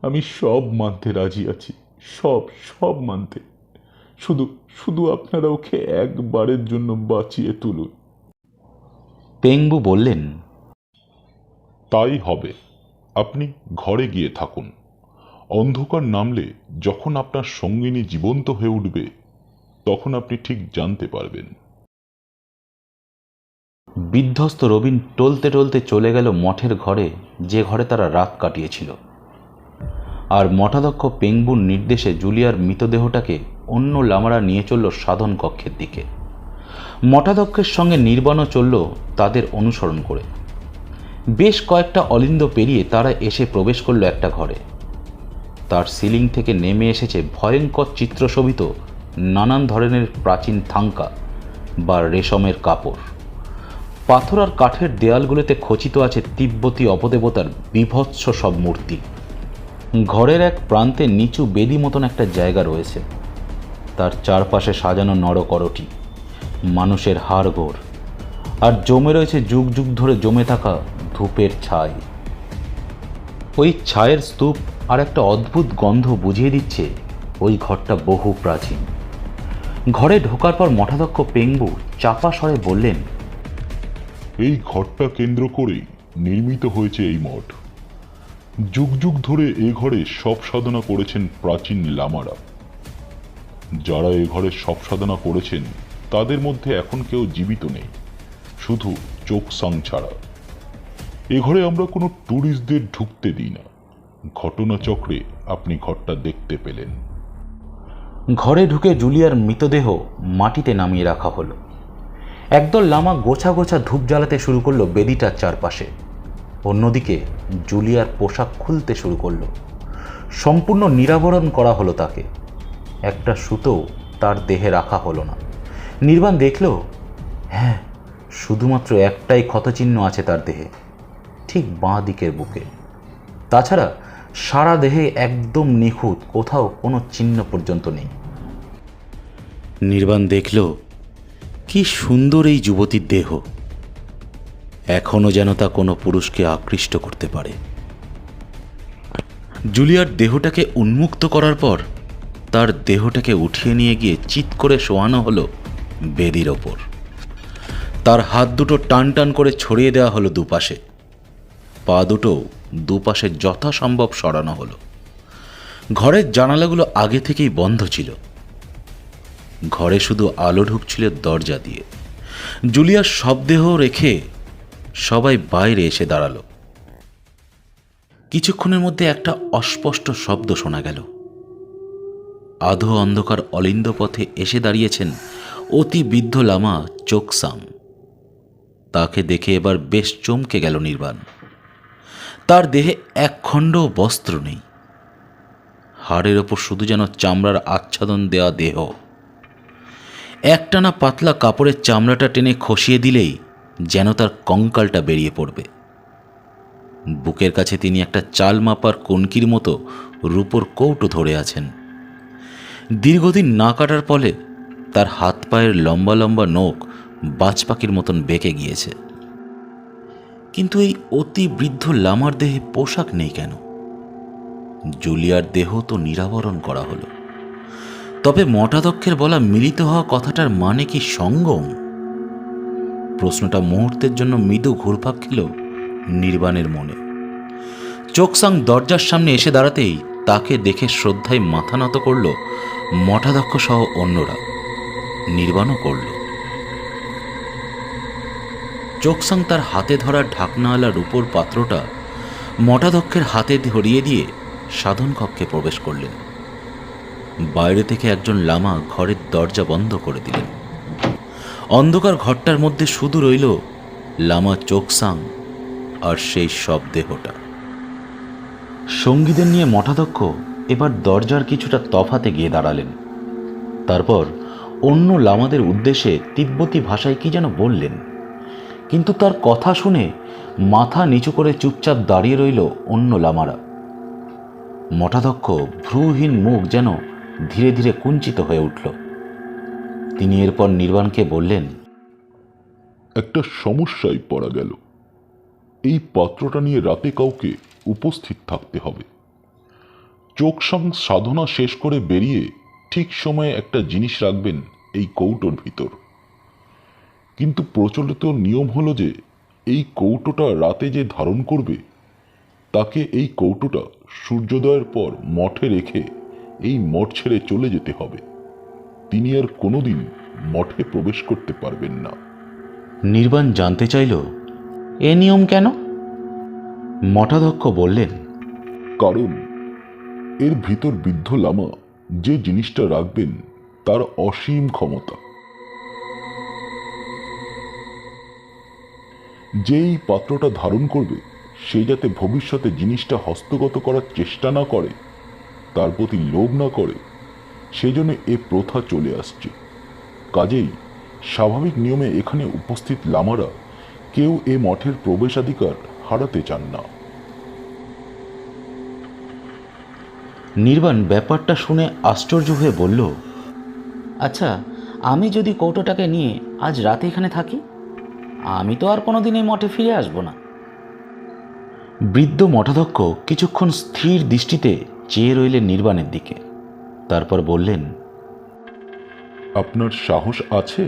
আমি সব মানতে রাজি আছি, সব মানতে। শুধু আপনারা ওকে একবারের জন্য বাঁচিয়ে তুলুন। পেংবু বললেন, তাই হবে। আপনি ঘরে গিয়ে থাকুন। অন্ধকার নামলে যখন আপনার সঙ্গিনী জীবন্ত হয়ে উঠবে তখন আপনি ঠিক জানতে পারবেন। বিধ্বস্ত রবিন টলতে টলতে চলে গেল মঠের ঘরে, যে ঘরে তারা রাত কাটিয়েছিল। আর মঠাধ্যক্ষ পেংবুর নির্দেশে জুলিয়ার মৃতদেহটাকে অন্য লামারা নিয়ে চলল সাধন কক্ষের দিকে। মঠাধ্যক্ষের সঙ্গে নির্বাণও চলল তাদের অনুসরণ করে। বেশ কয়েকটা অলিন্দ পেরিয়ে তারা এসে প্রবেশ করল একটা ঘরে। তার সিলিং থেকে নেমে এসেছে ভয়ঙ্কর চিত্রশোভিত নানান ধরনের প্রাচীন থাঙ্কা বা রেশমের কাপড়। পাথর আর কাঠের দেয়ালগুলোতে খচিত আছে তিব্বতী অপদেবতার বীভৎস সব মূর্তি। ঘরের এক প্রান্তে নিচু বেদি মতন একটা জায়গা রয়েছে। তার চারপাশে সাজানো নরকরটি, মানুষের হাড়গোড়, আর জমে রয়েছে যুগ যুগ ধরে জমে থাকা ধূপের ছাই। ওই ছায়ের স্তূপ আর একটা অদ্ভুত গন্ধ বুঝিয়ে দিচ্ছে ওই ঘরটা বহু প্রাচীন। ঘরে ঢোকার পর মঠাধ্যক্ষ পেঙ্গু চাপা স্বরে বললেন, এই ঘরটা কেন্দ্র করেই নির্মিত হয়েছে এই মঠ। যুগ যুগ ধরে এ ঘরে সব সাধনা করেছেন প্রাচীন লামারা। যারা এ ঘরে সব সাধনা করেছেন তাদের মধ্যে এখন কেউ জীবিত নেই, শুধু চোকসাং ছাড়া। এ ঘরে আমরা কোনো ট্যুরিস্টদের ঢুকতে দিই না। ঘটনাচক্রে আপনি ঘরটা দেখতে পেলেন। ঘরে ঢুকে জুলিয়ার মৃতদেহ মাটিতে নামিয়ে রাখা হলো। একদল লামা গোছা গোছা ধূপ জ্বালাতে শুরু করলো বেদিটার চারপাশে। অন্যদিকে জুলিয়ার পোশাক খুলতে শুরু করলো। সম্পূর্ণ নিরাবরণ করা হলো তাকে। একটা সুতো তার দেহে রাখা হলো না। নির্বাণ দেখল, হ্যাঁ, শুধুমাত্র একটাই ক্ষতচিহ্ন আছে তার দেহে, ঠিক বাঁ দিকের বুকে। তাছাড়া সারা দেহে একদম নিখুঁত, কোথাও কোনো চিহ্ন পর্যন্ত নেই। নির্বাণ দেখল, কি সুন্দর এই যুবতীর দেহ। এখনো যেন তা কোনো পুরুষকে আকৃষ্ট করতে পারে। জুলিয়ার দেহটাকে উন্মুক্ত করার পর তার দেহটাকে উঠিয়ে নিয়ে গিয়ে চিৎ করে শোয়ানো হলো বেদির ওপর। তার হাত দুটো টান টান করে ছড়িয়ে দেওয়া হলো দুপাশে। পা দুটো দুপাশে যথাসম্ভব সরানো হলো। ঘরের জানালাগুলো আগে থেকেই বন্ধ ছিল। ঘরে শুধু আলো ঢুকছিল দরজা দিয়ে। জুলিয়ার শবদেহ রেখে সবাই বাইরে এসে দাঁড়ালো। কিছুক্ষণের মধ্যে একটা অস্পষ্ট শব্দ শোনা গেল। আধো অন্ধকার অলিন্দ পথে এসে দাঁড়িয়েছেন অতি বৃদ্ধ লামা চোকসাং। তাকে দেখে এবার বেশ চমকে গেল নির্বাণ। তার দেহে এক খণ্ড বস্ত্র নেই। হাড়ের ওপর শুধু যেন চামড়ার আচ্ছাদন দেওয়া দেহ। একটানা পাতলা কাপড়ের চামড়াটা টেনে খসিয়ে দিলেই যেন তার কঙ্কালটা বেরিয়ে পড়বে। বুকের কাছে তিনি একটা চাল মাপার কনকির মতো রূপোর কৌটো ধরে আছেন। দীর্ঘদিন না কাটার ফলে তার হাত পায়ের লম্বা লম্বা নখ বাজ পাখির মতন বেঁকে গিয়েছে। কিন্তু এই অতি বৃদ্ধ লামার দেহে পোশাক নেই কেন? জুলিয়ার দেহ তো নিরাবরণ করা হলো, তবে মঠাধ্যক্ষের বলা মিলিত হওয়া কথাটার মানে কি সঙ্গম? প্রশ্নটা মুহূর্তের জন্য মৃদু ঘুরপাক খেল নির্বাণের মনে। চোকসাং দরজার সামনে এসে দাঁড়াতেই তাকে দেখে শ্রদ্ধায় মাথা নত করল মঠাধ্যক্ষ সহ অন্যরা। নির্বাণও করল। চোকসাং তার হাতে ধরা ঢাকনাওয়ালা রূপোর পাত্রটা মঠাধ্যক্ষের হাতে ধরিয়ে দিয়ে সাধন কক্ষে প্রবেশ করলেন। বাইরে থেকে একজন লামা ঘরের দরজা বন্ধ করে দিলেন। অন্ধকার ঘরটার মধ্যে শুধু রইল লামা চোকসাং আর সেই সব দেহটা। সঙ্গীদের নিয়ে মঠাধ্যক্ষ এবার দরজার কিছুটা তফাতে গিয়ে দাঁড়ালেন। তারপর অন্য লামাদের উদ্দেশ্যে তিব্বতী ভাষায় কি যেন বললেন, কিন্তু তার কথা শুনে মাথা নিচু করে চুপচাপ দাঁড়িয়ে রইল অন্য লামারা। মঠাধ্যক্ষ ভ্রুহীন মুখ যেন ধীরে ধীরে কুঞ্চিত হয়ে উঠল। তিনি এরপর নির্বাণকে বললেন, একটা সমস্যায় পড়া গেল। এই পাত্রটা নিয়ে রাতে কাউকে উপস্থিত থাকতে হবে। চোকসাং সাধনা শেষ করে বেরিয়ে ঠিক সময়ে একটা জিনিস রাখবেন এই কৌটোর ভিতর। কিন্তু প্রচলিত নিয়ম হলো যে এই কৌটোটা রাতে যে ধারণ করবে তাকে এই কৌটোটা সূর্যোদয়ের পর মঠে রেখে এই মঠ ছেড়ে চলে যেতে হবে। তিনি আর কোনোদিন মঠে প্রবেশ করতে পারবেন না। নির্বাণ জানতে চাইল, এ নিয়ম কেন? মঠাধ্যক্ষ বললেন, কারণ এর ভিতর বৃদ্ধ লামা যে জিনিসটা রাখবেন তার অসীম ক্ষমতা। যেই পাত্রটা ধারণ করবে সে যাতে ভবিষ্যতে জিনিসটা হস্তগত করার চেষ্টা না করে, তার প্রতি লোভ না করে, সেজন্য এ প্রথা চলে আসছে। কাজেই স্বাভাবিক নিয়মে এখানে উপস্থিত লামারা কেউ এ মঠের প্রবেশাধিকার হারাতে চান না। নির্বাণ ব্যাপারটা শুনে আশ্চর্য হয়ে বলল, আচ্ছা, আমি যদি কৌটোটাকে নিয়ে আজ রাতে এখানে থাকি, আমি তো আর কোনোদিন এই মঠে ফিরে আসবো না। বৃদ্ধ মঠাধ্যক্ষ কিছুক্ষণ স্থির দৃষ্টিতে চেয়ে রইলেন নির্বাণের দিকে। তারপর বললেন, আপনার সাহস আছে?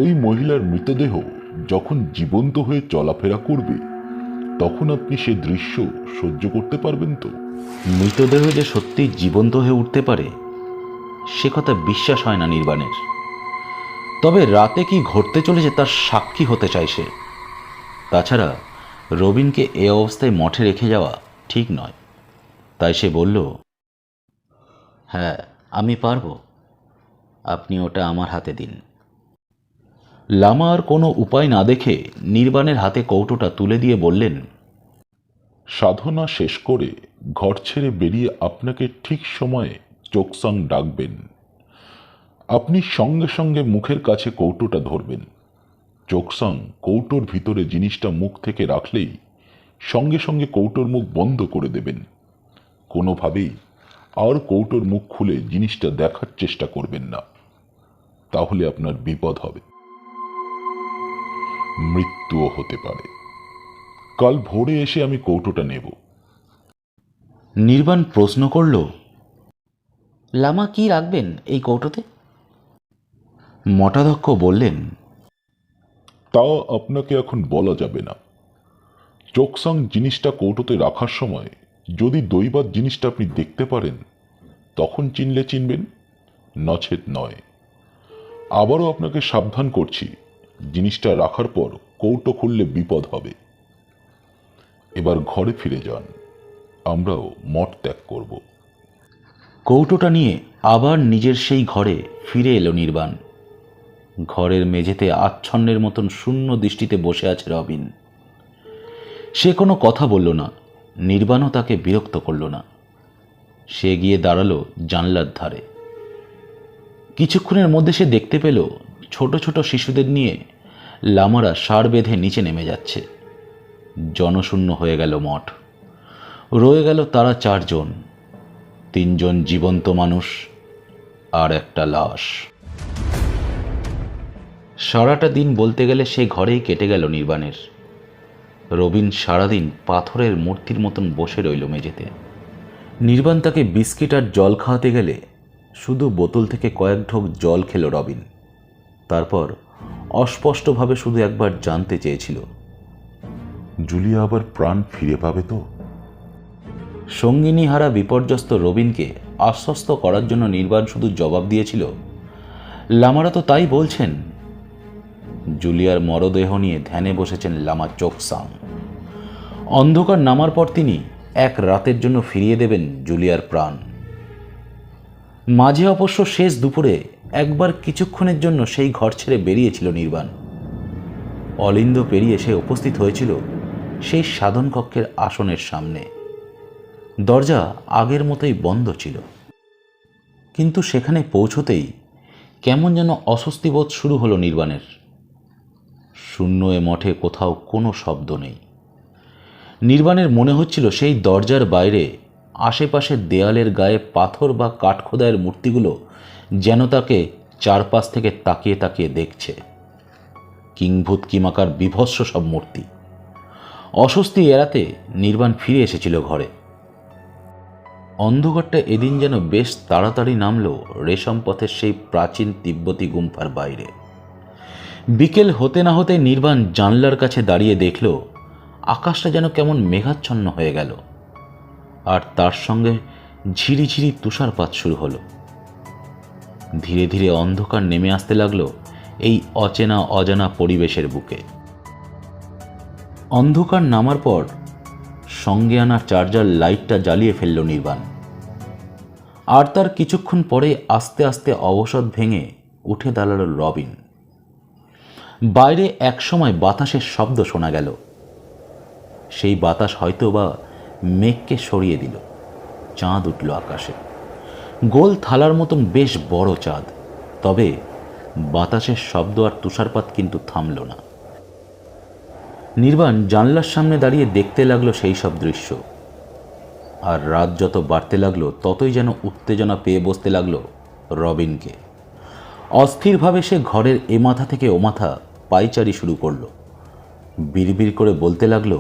ওই মহিলার মৃতদেহ যখন জীবন্ত হয়ে চলাফেরা করবে তখন আপনি সে দৃশ্য সহ্য করতে পারবেন তো? মৃতদেহ যে সত্যি জীবন্ত হয়ে উঠতে পারে সে কথা বিশ্বাস হয় না নির্বাণের। তবে রাতে কি ঘটতে চলেছে তার সাক্ষী হতে চায় সে। তাছাড়া রবিনকে এ অবস্থায় মঠে রেখে যাওয়া ঠিক নয়। তাই সে বলল, হ্যাঁ, আমি পারবো। আপনি ওটা আমার হাতে দিন। লামা আর কোনো উপায় না দেখে নির্বাণের হাতে কৌটোটা তুলে দিয়ে বললেন, সাধনা শেষ করে ঘর ছেড়ে বেরিয়ে আপনাকে ঠিক সময়ে চোকসাং ডাকবেন। আপনি সঙ্গে সঙ্গে মুখের কাছে কৌটোটা ধরবেন। চোকসাং কৌটোর ভিতরে জিনিসটা মুখ থেকে রাখলেই সঙ্গে সঙ্গে কৌটোর মুখ বন্ধ করে দেবেন। কোনোভাবেই আর কৌটোর মুখ খুলে জিনিসটা দেখার চেষ্টা করবেন না, তাহলে আপনার বিপদ হবে, মৃত্যুও হতে পারে। কাল ভোরে এসে আমি কৌটোটা নেব। নির্বাণ প্রশ্ন করল, লামা কি রাখবেন এই কৌটোতে? মঠাধ্যক্ষ বললেন, তা আপনাকে এখন বলা যাবে না। চোকসাং জিনিসটা কৌটোতে রাখার সময় যদি দৈবাত জিনিসটা আপনি দেখতে পারেন তখন চিনলে চিনবেন, নচেত নয়। আবারও আপনাকে সাবধান করছি, জিনিসটা রাখার পর কৌটো খুললে বিপদ হবে। এবার ঘরে ফিরে যান, আমরাও মঠ ত্যাগ করব। কৌটোটা নিয়ে আবার নিজের সেই ঘরে ফিরে এলো নির্বাণ। ঘরের মেঝেতে আচ্ছন্নের মতন শূন্য দৃষ্টিতে বসে আছে রবিন। সে কোনো কথা বলল না, নির্বাণও তাকে বিরক্ত করল না। সে গিয়ে দাঁড়ালো জানলার ধারে। কিছুক্ষণের মধ্যে সে দেখতে পেল ছোট ছোট শিশুদের নিয়ে লামারা সার বেঁধে নিচে নেমে যাচ্ছে। জনশূন্য হয়ে গেল মঠ। রয়ে গেল তারা 4 জন, 3 জন জীবন্ত মানুষ আর একটা লাশ। সারাটা দিন বলতে গেলে সে ঘরেই কেটে গেল নির্বাণের। রবিন সারাদিন পাথরের মূর্তির মতন বসে রইল মেঝেতে। নির্বাণ তাকে বিস্কিট আর জল খাওয়াতে গেলে শুধু বোতল থেকে কয়েক ঢোক জল খেল রবিন। তারপর অস্পষ্টভাবে শুধু একবার জানতে চেয়েছিল, জুলিয়া আবার প্রাণ ফিরে পাবে তো? সঙ্গিনী হারা বিপর্যস্ত রবিনকে আশ্বস্ত করার জন্য নির্বাণ শুধু জবাব দিয়েছিল, লামারা তো তাই বলছেন। জুলিয়ার মরদেহ নিয়ে ধ্যানে বসেছেন লামা চোকসাং। অন্ধকার নামার পর তিনি এক রাতের জন্য ফিরিয়ে দেবেন জুলিয়ার প্রাণ। মাঝে অবশ্য শেষ দুপুরে একবার কিছুক্ষণের জন্য সেই ঘর ছেড়ে বেরিয়েছিল নির্বাণ। অলিন্দ পেরিয়ে সে উপস্থিত হয়েছিল সেই সাধন কক্ষের আসনের সামনে। দরজা আগের মতোই বন্ধ ছিল, কিন্তু সেখানে পৌঁছতেই কেমন যেন অস্বস্তিবোধ শুরু হলো নির্বাণের। শূন্য এ মঠে কোথাও কোনো শব্দ নেই। নির্বাণের মনে হচ্ছিল সেই দরজার বাইরে আশেপাশের দেয়ালের গায়ে পাথর বা কাঠখোদাইয়ের মূর্তিগুলো যেন তাকে চারপাশ থেকে তাকিয়ে তাকিয়ে দেখছে। কিংভূত কিমাকার বিভৎস সব মূর্তি। অস্বস্তি এড়াতে নির্বাণ ফিরে এসেছিল ঘরে। অন্ধকারটা এদিন যেন বেশ তাড়াতাড়ি নামল রেশম পথের সেই প্রাচীন তিব্বতী গুম্ফার বাইরে। বিকেল হতে না হতে নির্বাণ জানলার কাছে দাঁড়িয়ে দেখল আকাশটা যেন কেমন মেঘাচ্ছন্ন হয়ে গেল, আর তার সঙ্গে ঝিরিঝিরি তুষারপাত শুরু হলো। ধীরে ধীরে অন্ধকার নেমে আসতে লাগলো এই অচেনা অজানা পরিবেশের বুকে। অন্ধকার নামার পর সঙ্গে আনা চার্জার লাইটটা জ্বালিয়ে ফেলল নির্বাণ। আর তার কিছুক্ষণ পরে আস্তে আস্তে অবসাদ ভেঙে উঠে দাঁড়ালো রবিন। বাইরে একসময় বাতাসের শব্দ শোনা গেল। সেই বাতাস হয়তো বা মেঘকে সরিয়ে দিল। চাঁদ উঠল আকাশে, গোল থালার মতন বেশ বড় চাঁদ। তবে বাতাসের শব্দ আর তুষারপাত কিন্তু থামল না। নির্বাণ জানলার সামনে দাঁড়িয়ে দেখতে লাগলো সেই সব দৃশ্য। আর রাত যত বাড়তে লাগলো ততই যেন উত্তেজনা পেয়ে বসতে লাগলো রবিনকে। অস্থিরভাবে সে ঘরের এ মাথা থেকে ও মাথা পায়চারি শুরু করলো। বিড়বিড় করে বলতে লাগলো,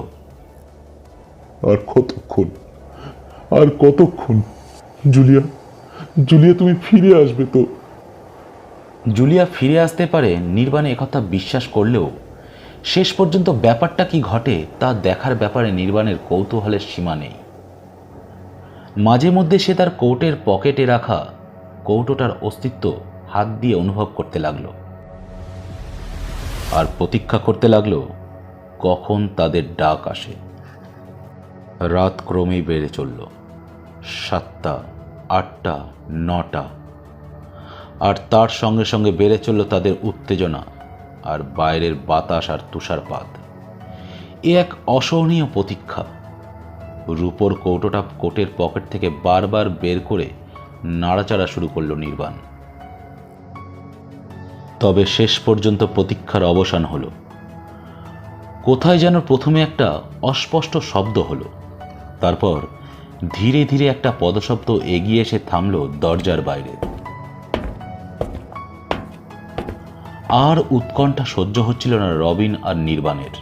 আর কতক্ষণ, আর কতক্ষণ? জুলিয়া, জুলিয়া তুমি ফিরে আসবে তো? জুলিয়া ফিরে আসতে পারে নির্বাণ একথা বিশ্বাস করলেও শেষ পর্যন্ত ব্যাপারটা কি ঘটে তা দেখার ব্যাপারে নির্বাণের কৌতূহলের সীমা নেই। মাঝে মধ্যে সে তার কোটের পকেটে রাখা কৌটোটার অস্তিত্ব হাত দিয়ে অনুভব করতে লাগলো আর প্রতীক্ষা করতে লাগলো কখন তাদের ডাক আসে। রাত ক্রমেই বেড়ে চলল। 7টা, 8টা, 9টা, আর তার সঙ্গে সঙ্গে বেড়ে চলল তাদের উত্তেজনা আর বাইরের বাতাস আর তুষারপাত। এ এক অসহনীয় প্রতীক্ষা। রূপোর কৌটোটা কোটের পকেট থেকে বারবার বের করে নাড়াচাড়া শুরু করল নির্বাণ। তবে শেষ পর্যন্ত প্রতীক্ষার অবসান হলো। কোথায় যেন প্রথমে একটা অস্পষ্ট শব্দ হলো, তারপর ধীরে ধীরে একটা পদশব্দ এগিয়ে এসে থামল দরজার বাইরে। আর উৎকণ্ঠা সহ্য হচ্ছিল না রবিন আর নির্বাণের।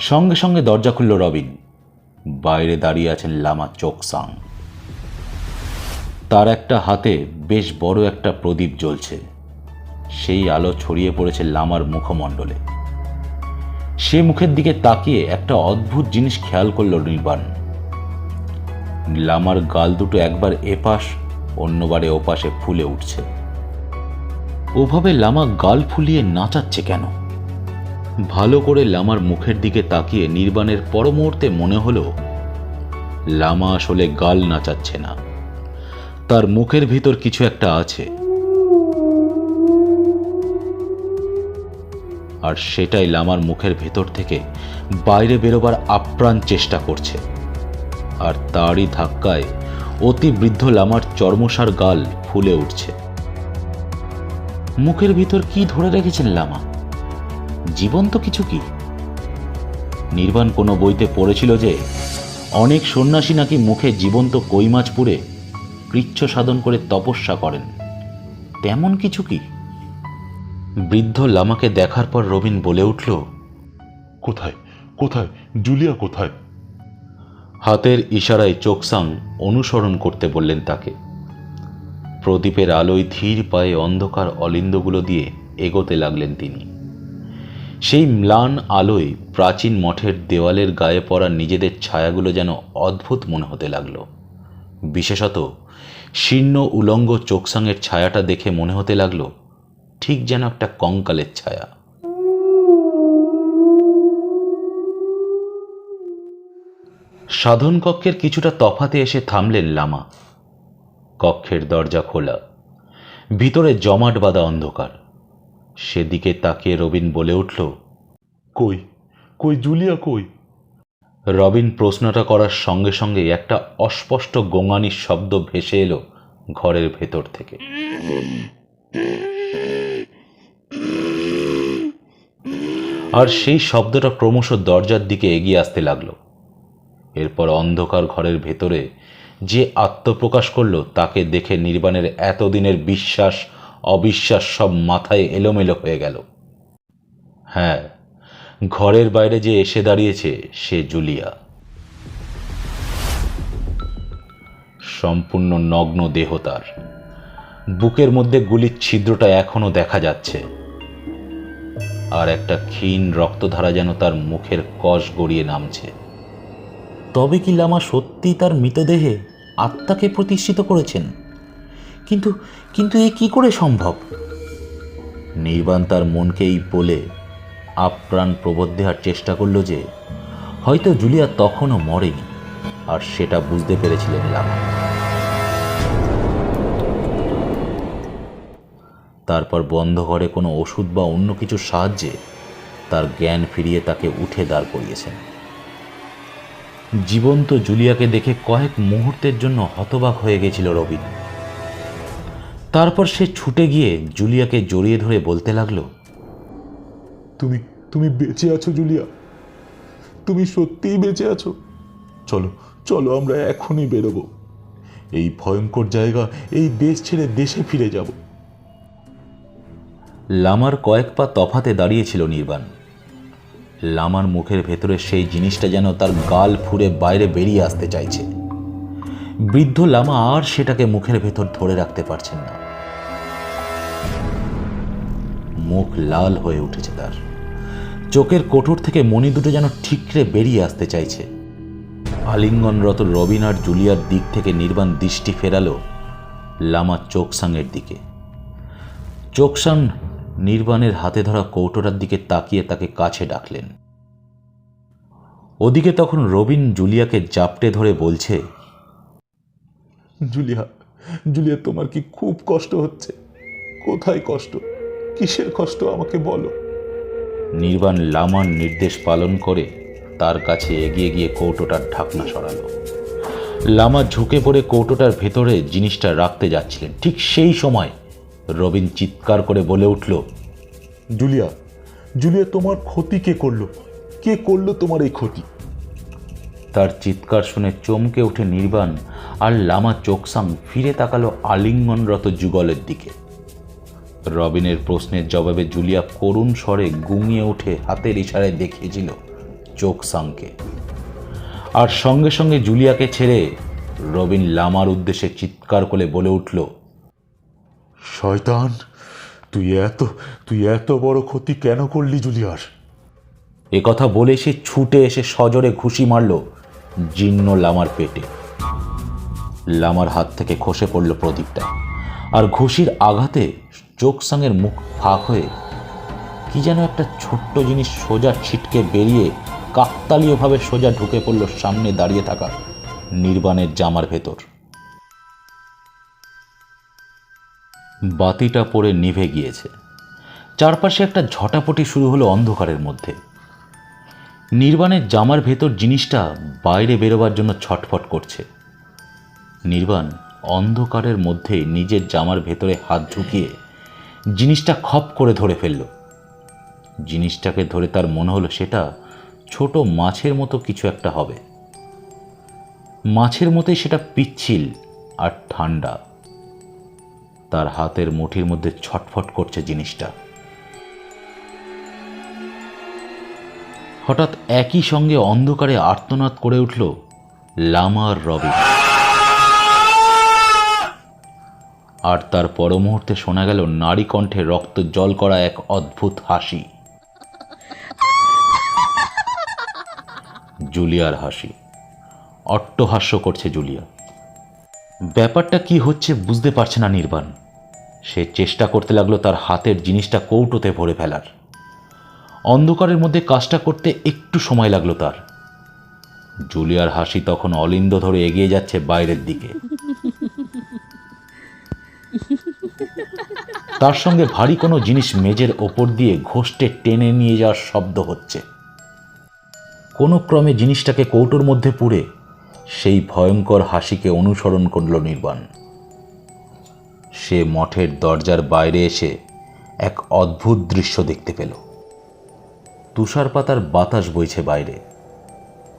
সঙ্গে সঙ্গে দরজা খুলল রবিন। বাইরে দাঁড়িয়ে আছেন লামা চোকসাং। তার একটা হাতে বেশ বড় একটা প্রদীপ জ্বলছে। সেই আলো ছড়িয়ে পড়েছে লামার মুখমণ্ডলে। সে মুখের দিকে তাকিয়ে একটা অদ্ভুত জিনিস খেয়াল করল নির্বাণ। লামার গাল দুটো একবার এপাশ অন্যবারে ওপাশে ফুলে উঠছে। ওভাবে লামা গাল ফুলিয়ে নাচাচ্ছে কেন? ভালো করে লামার মুখের দিকে তাকিয়ে নির্বাণের পর মুহূর্তে মনে হলো লামা আসলে গাল নাচাচ্ছে না, তার মুখের ভিতর কিছু একটা আছে, আর সেটাই লামার মুখের ভেতর থেকে বাইরে বেরোবার আপ্রাণ চেষ্টা করছে। আর তারই ধাক্কায় অতি বৃদ্ধ লামার চর্মসার গাল ফুলে উঠছে। মুখের ভিতর কি ধরে রেখেছেন লামা? জীবন্ত কিছু কি? নির্বাণ কোনো বইতে পড়েছিল যে অনেক সন্ন্যাসী নাকি মুখে জীবন্ত কই মাছ পুড়ে কৃচ্ছ সাধন করে তপস্যা করেন, তেমন কিছু কি? বৃদ্ধ লামাকে দেখার পর রবিন বলে উঠল, কোথায় কোথায় জুলিয়া কোথায়? হাতের ইশারায় চোকসাং অনুসরণ করতে বললেন তাকে। প্রদীপের আলোয় ধীর পায়ে অন্ধকার অলিন্দগুলো দিয়ে এগোতে লাগলেন তিনি। সেই ম্লান আলোয় প্রাচীন মঠের দেওয়ালের গায়ে পড়া নিজেদের ছায়াগুলো যেন অদ্ভুত মনে হতে লাগলো। বিশেষত শীর্ণ উলঙ্গ চোকসাংয়ের ছায়াটা দেখে মনে হতে লাগলো ঠিক যেন একটা কঙ্কালের ছায়া। সাধন কক্ষের কিছুটা তফাতে এসে থামলেন লামা। কক্ষের দরজা খোলা, ভিতরে জমাট বাঁধা অন্ধকার। সেদিকে তাকিয়ে রবিন বলে উঠল, কই কই জুলিয়া কই? রবিন প্রশ্নটা করার সঙ্গে সঙ্গে একটা অস্পষ্ট গোঙানির শব্দ ভেসে এলো ঘরের ভেতর থেকে। আর সেই শব্দটা ক্রমশ দরজার দিকে এগিয়ে আসতে লাগলো। এরপর অন্ধকার ঘরের ভেতরে যে আত্মপ্রকাশ করলো তাকে দেখে নির্বাণের এতদিনের বিশ্বাস অবিশ্বাস সব মাথায় এলোমেলো হয়ে গেল। হ্যাঁ, ঘরের বাইরে যে এসে দাঁড়িয়েছে সে জুলিয়া। সম্পূর্ণ নগ্ন দেহ তার। বুকের মধ্যে গুলির ছিদ্রটা এখনো দেখা যাচ্ছে, আর একটা ক্ষীণ রক্তধারা যেন তার মুখের কষ গড়িয়ে নামছে। তবে কি লামা সত্যি তার মৃতদেহে আত্মাকে প্রতিষ্ঠিত করেছেন? কিন্তু কিন্তু এ কি করে সম্ভব? নির্বাণ তার মনকেই বলে আপ্রাণ প্রবোধ দেওয়ার চেষ্টা করলো যে হয়তো জুলিয়া তখনও মরেনি, আর সেটা বুঝতে পেরেছিলেন লামা। তারপর বন্ধ ঘরে কোনো ওষুধ বা অন্য কিছুর সাহায্যে তার জ্ঞান ফিরিয়ে তাকে উঠে দাঁড় করিয়েছেন। জীবন্ত জুলিয়াকে দেখে কয়েক মুহূর্তের জন্য হতবাক হয়ে গেছিল রবিন। তারপর সে ছুটে গিয়ে জুলিয়াকে জড়িয়ে ধরে বলতে লাগলো, তুমি তুমি বেঁচে আছো জুলিয়া? তুমি সত্যিই বেঁচে আছো? চলো চলো, আমরা এখনই বেরোবো। এই ভয়ঙ্কর জায়গা, এই দেশ ছেড়ে দেশে ফিরে যাব। লামার কয়েক পা তফাতে দাঁড়িয়েছিল নির্বাণ। লামার মুখের ভেতরে সেই জিনিসটা যেন তার গাল ফুঁড়ে বাইরে বেরিয়ে আসতে চাইছে। বৃদ্ধ লামা আর সেটাকে মুখের ভেতর ধরে রাখতে পারছেন না। মুখ লাল হয়ে উঠেছে তার। চোখের কোটর থেকে মণি দুটো যেন ঠিকরে বেরিয়ে আসতে চাইছে। আলিঙ্গনরত রবিন আর জুলিয়ার দিক থেকে নির্বাণ দৃষ্টি ফেরালো লামা চোকসাংয়ের দিকে। চোকসাং নির্বাণের হাতে ধরা কৌটোটার দিকে তাকিয়ে তাকে কাছে ডাকলেন। ওদিকে তখন রবিন জুলিয়াকে জাপটে ধরে বলছে, জুলিয়া, জুলিয়া, তোমার কি খুব কষ্ট হচ্ছে? কোথায় কষ্ট? কিসের কষ্ট আমাকে বলো। নির্বাণ লামার নির্দেশ পালন করে তার কাছে এগিয়ে গিয়ে কৌটোটার ঢাকনা সরালো। লামা ঝুঁকে পড়ে কৌটোটার ভেতরে জিনিসটা রাখতে যাচ্ছিলেন। ঠিক সেই সময় রবিন চিৎকার করে বলে উঠল, জুলিয়া, জুলিয়া, তোমার ক্ষতি কে করলো? কে করলো তোমার এই ক্ষতি? তার চিৎকার শুনে চমকে উঠে নির্বাণ আর লামা চোকসাং ফিরে তাকালো আলিঙ্গনরত যুগলের দিকে। রবিনের প্রশ্নের জবাবে জুলিয়া করুণ স্বরে গুঙিয়ে উঠে হাতের ইশারায় দেখিয়েছিল চোকসাংকে। আর সঙ্গে সঙ্গে জুলিয়াকে ছেড়ে রবিন লামার উদ্দেশ্যে চিৎকার করে বলে উঠল, শয়তান, তুই এত বড় ক্ষতি কেন করলি জুলিয়ার? একথা বলে সে ছুটে এসে সজোরে ঘুষি মারল জীর্ণ লামার পেটে। লামার হাত থেকে খসে পড়ল প্রদীপটা, আর ঘুষির আঘাতে চোকসাংয়ের মুখ ফাঁক হয়ে কি যেন একটা ছোট্ট জিনিস সোজা ছিটকে বেরিয়ে কাকতালীয়ভাবে সোজা ঢুকে পড়ল সামনে দাঁড়িয়ে থাকা নির্বাণের জামার ভেতর। বাতিটা পড়ে নিভে গিয়েছে। চারপাশে একটা ঝটাপটি শুরু হলো অন্ধকারের মধ্যে। নির্বাণের জামার ভেতর জিনিসটা বাইরে বেরোবার জন্য ছটফট করছে। নির্বাণ অন্ধকারের মধ্যে নিজের জামার ভেতরে হাত ঢুকিয়ে জিনিসটা খপ করে ধরে ফেলল। জিনিসটাকে ধরে তার মনে হলো সেটা ছোট মাছের মতো কিছু একটা হবে। মাছের মতোই সেটা পিচ্ছিল আর ঠান্ডা। তার হাতের মুঠির মধ্যে ছটফট করছে জিনিসটা। হঠাৎ একই সঙ্গে অন্ধকারে আর্তনাদ করে উঠল লামা আর রবিন। আর তার পর মুহূর্তে শোনা গেল নারী কণ্ঠে রক্ত জল করা এক অদ্ভুত হাসি। জুলিয়ার হাসি। অট্টহাস্য করছে জুলিয়া। ব্যাপারটা কি হচ্ছে বুঝতে পারছে না নির্বাণ। সে চেষ্টা করতে লাগলো তার হাতের জিনিসটা কৌটোতে ভরে ফেলার। অন্ধকারের মধ্যে কাজটা করতে একটু সময় লাগলো তার। জুলিয়ার হাসি তখন অলিন্দ ধরে এগিয়ে যাচ্ছে বাইরের দিকে। তার সঙ্গে ভারী কোনো জিনিস মেজের ওপর দিয়ে ঘষটে টেনে নিয়ে যাওয়ার শব্দ হচ্ছে। কোনো ক্রমে জিনিসটাকে কৌটোর মধ্যে পুরে সেই ভয়ঙ্কর হাসিকে অনুসরণ করল নির্বাণ। সে মঠের দরজার বাইরে এসে এক অদ্ভুত দৃশ্য দেখতে পেল। তুষারপাতার বাতাস বইছে বাইরে,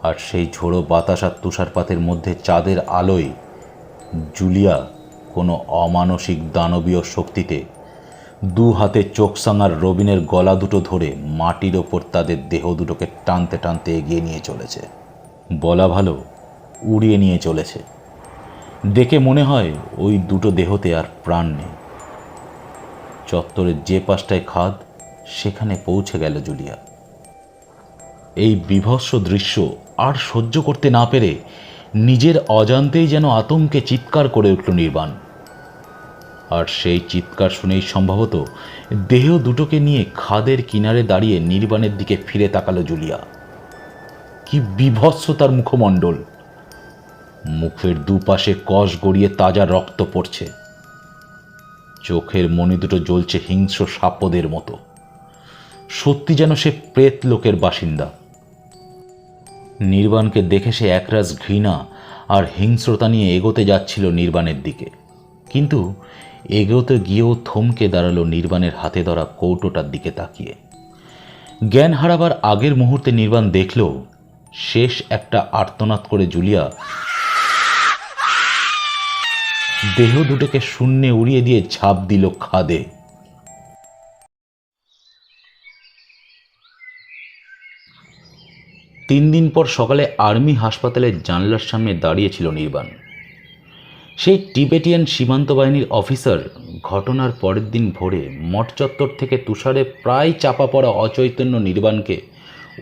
আর সেই ঝোড়ো বাতাস আর তুষারপাতের মধ্যে চাঁদের আলোয় জুলিয়া কোনো অমানসিক দানবীয় শক্তিতে দু হাতে চোকসাং আর রবিনের গলা দুটো ধরে মাটির ওপর তাদের দেহ দুটোকে টানতে টানতে এগিয়ে নিয়ে চলেছে। বলা ভালো উড়িয়ে নিয়ে চলেছে। দেখে মনে হয় ওই দুটো দেহতে আর প্রাণ নেই। চত্বরের যে পাশটায় খাদ সেখানে পৌঁছে গেল জুলিয়া। এই বিভৎস দৃশ্য আর সহ্য করতে না পেরে নিজের অজান্তেই যেন আতঙ্কে চিৎকার করে উঠল নির্বাণ। আর সেই চিৎকার শুনেই সম্ভবত দেহ দুটোকে নিয়ে খাদের কিনারে দাঁড়িয়ে নির্বাণের দিকে ফিরে তাকালো জুলিয়া। কি বিভৎস তার মুখমণ্ডল! মুখের দুপাশে কষ গড়িয়ে তাজা রক্ত পড়ছে। চোখের মণি দুটো জ্বলছে হিংস্র সাপদের মতো। সত্যি যেন সে প্রেত লোকের বাসিন্দা। নির্বাণকে দেখে সে একরাশ ঘৃণা আর হিংস্রতা নিয়ে এগোতে যাচ্ছিল নির্বাণের দিকে, কিন্তু এগোতে গিয়েও থমকে দাঁড়ালো নির্বাণের হাতে ধরা কৌটোটার দিকে তাকিয়ে। জ্ঞান হারাবার আগের মুহূর্তে নির্বাণ দেখল শেষ একটা আর্তনাদ করে জুলিয়া দেহ দুটোকে শূন্যে উড়িয়ে দিয়ে ঝাঁপ দিল খাদে। 3 দিন পর সকালে আর্মি হাসপাতালের জানলার সামনে দাঁড়িয়েছিল নির্বাণ। সেই টিবেটিয়ান সীমান্ত বাহিনীর অফিসার ঘটনার পরের দিন ভোরে মঠ চত্বর থেকে তুষারে প্রায় চাপা পড়া অচৈতন্য নির্বাণকে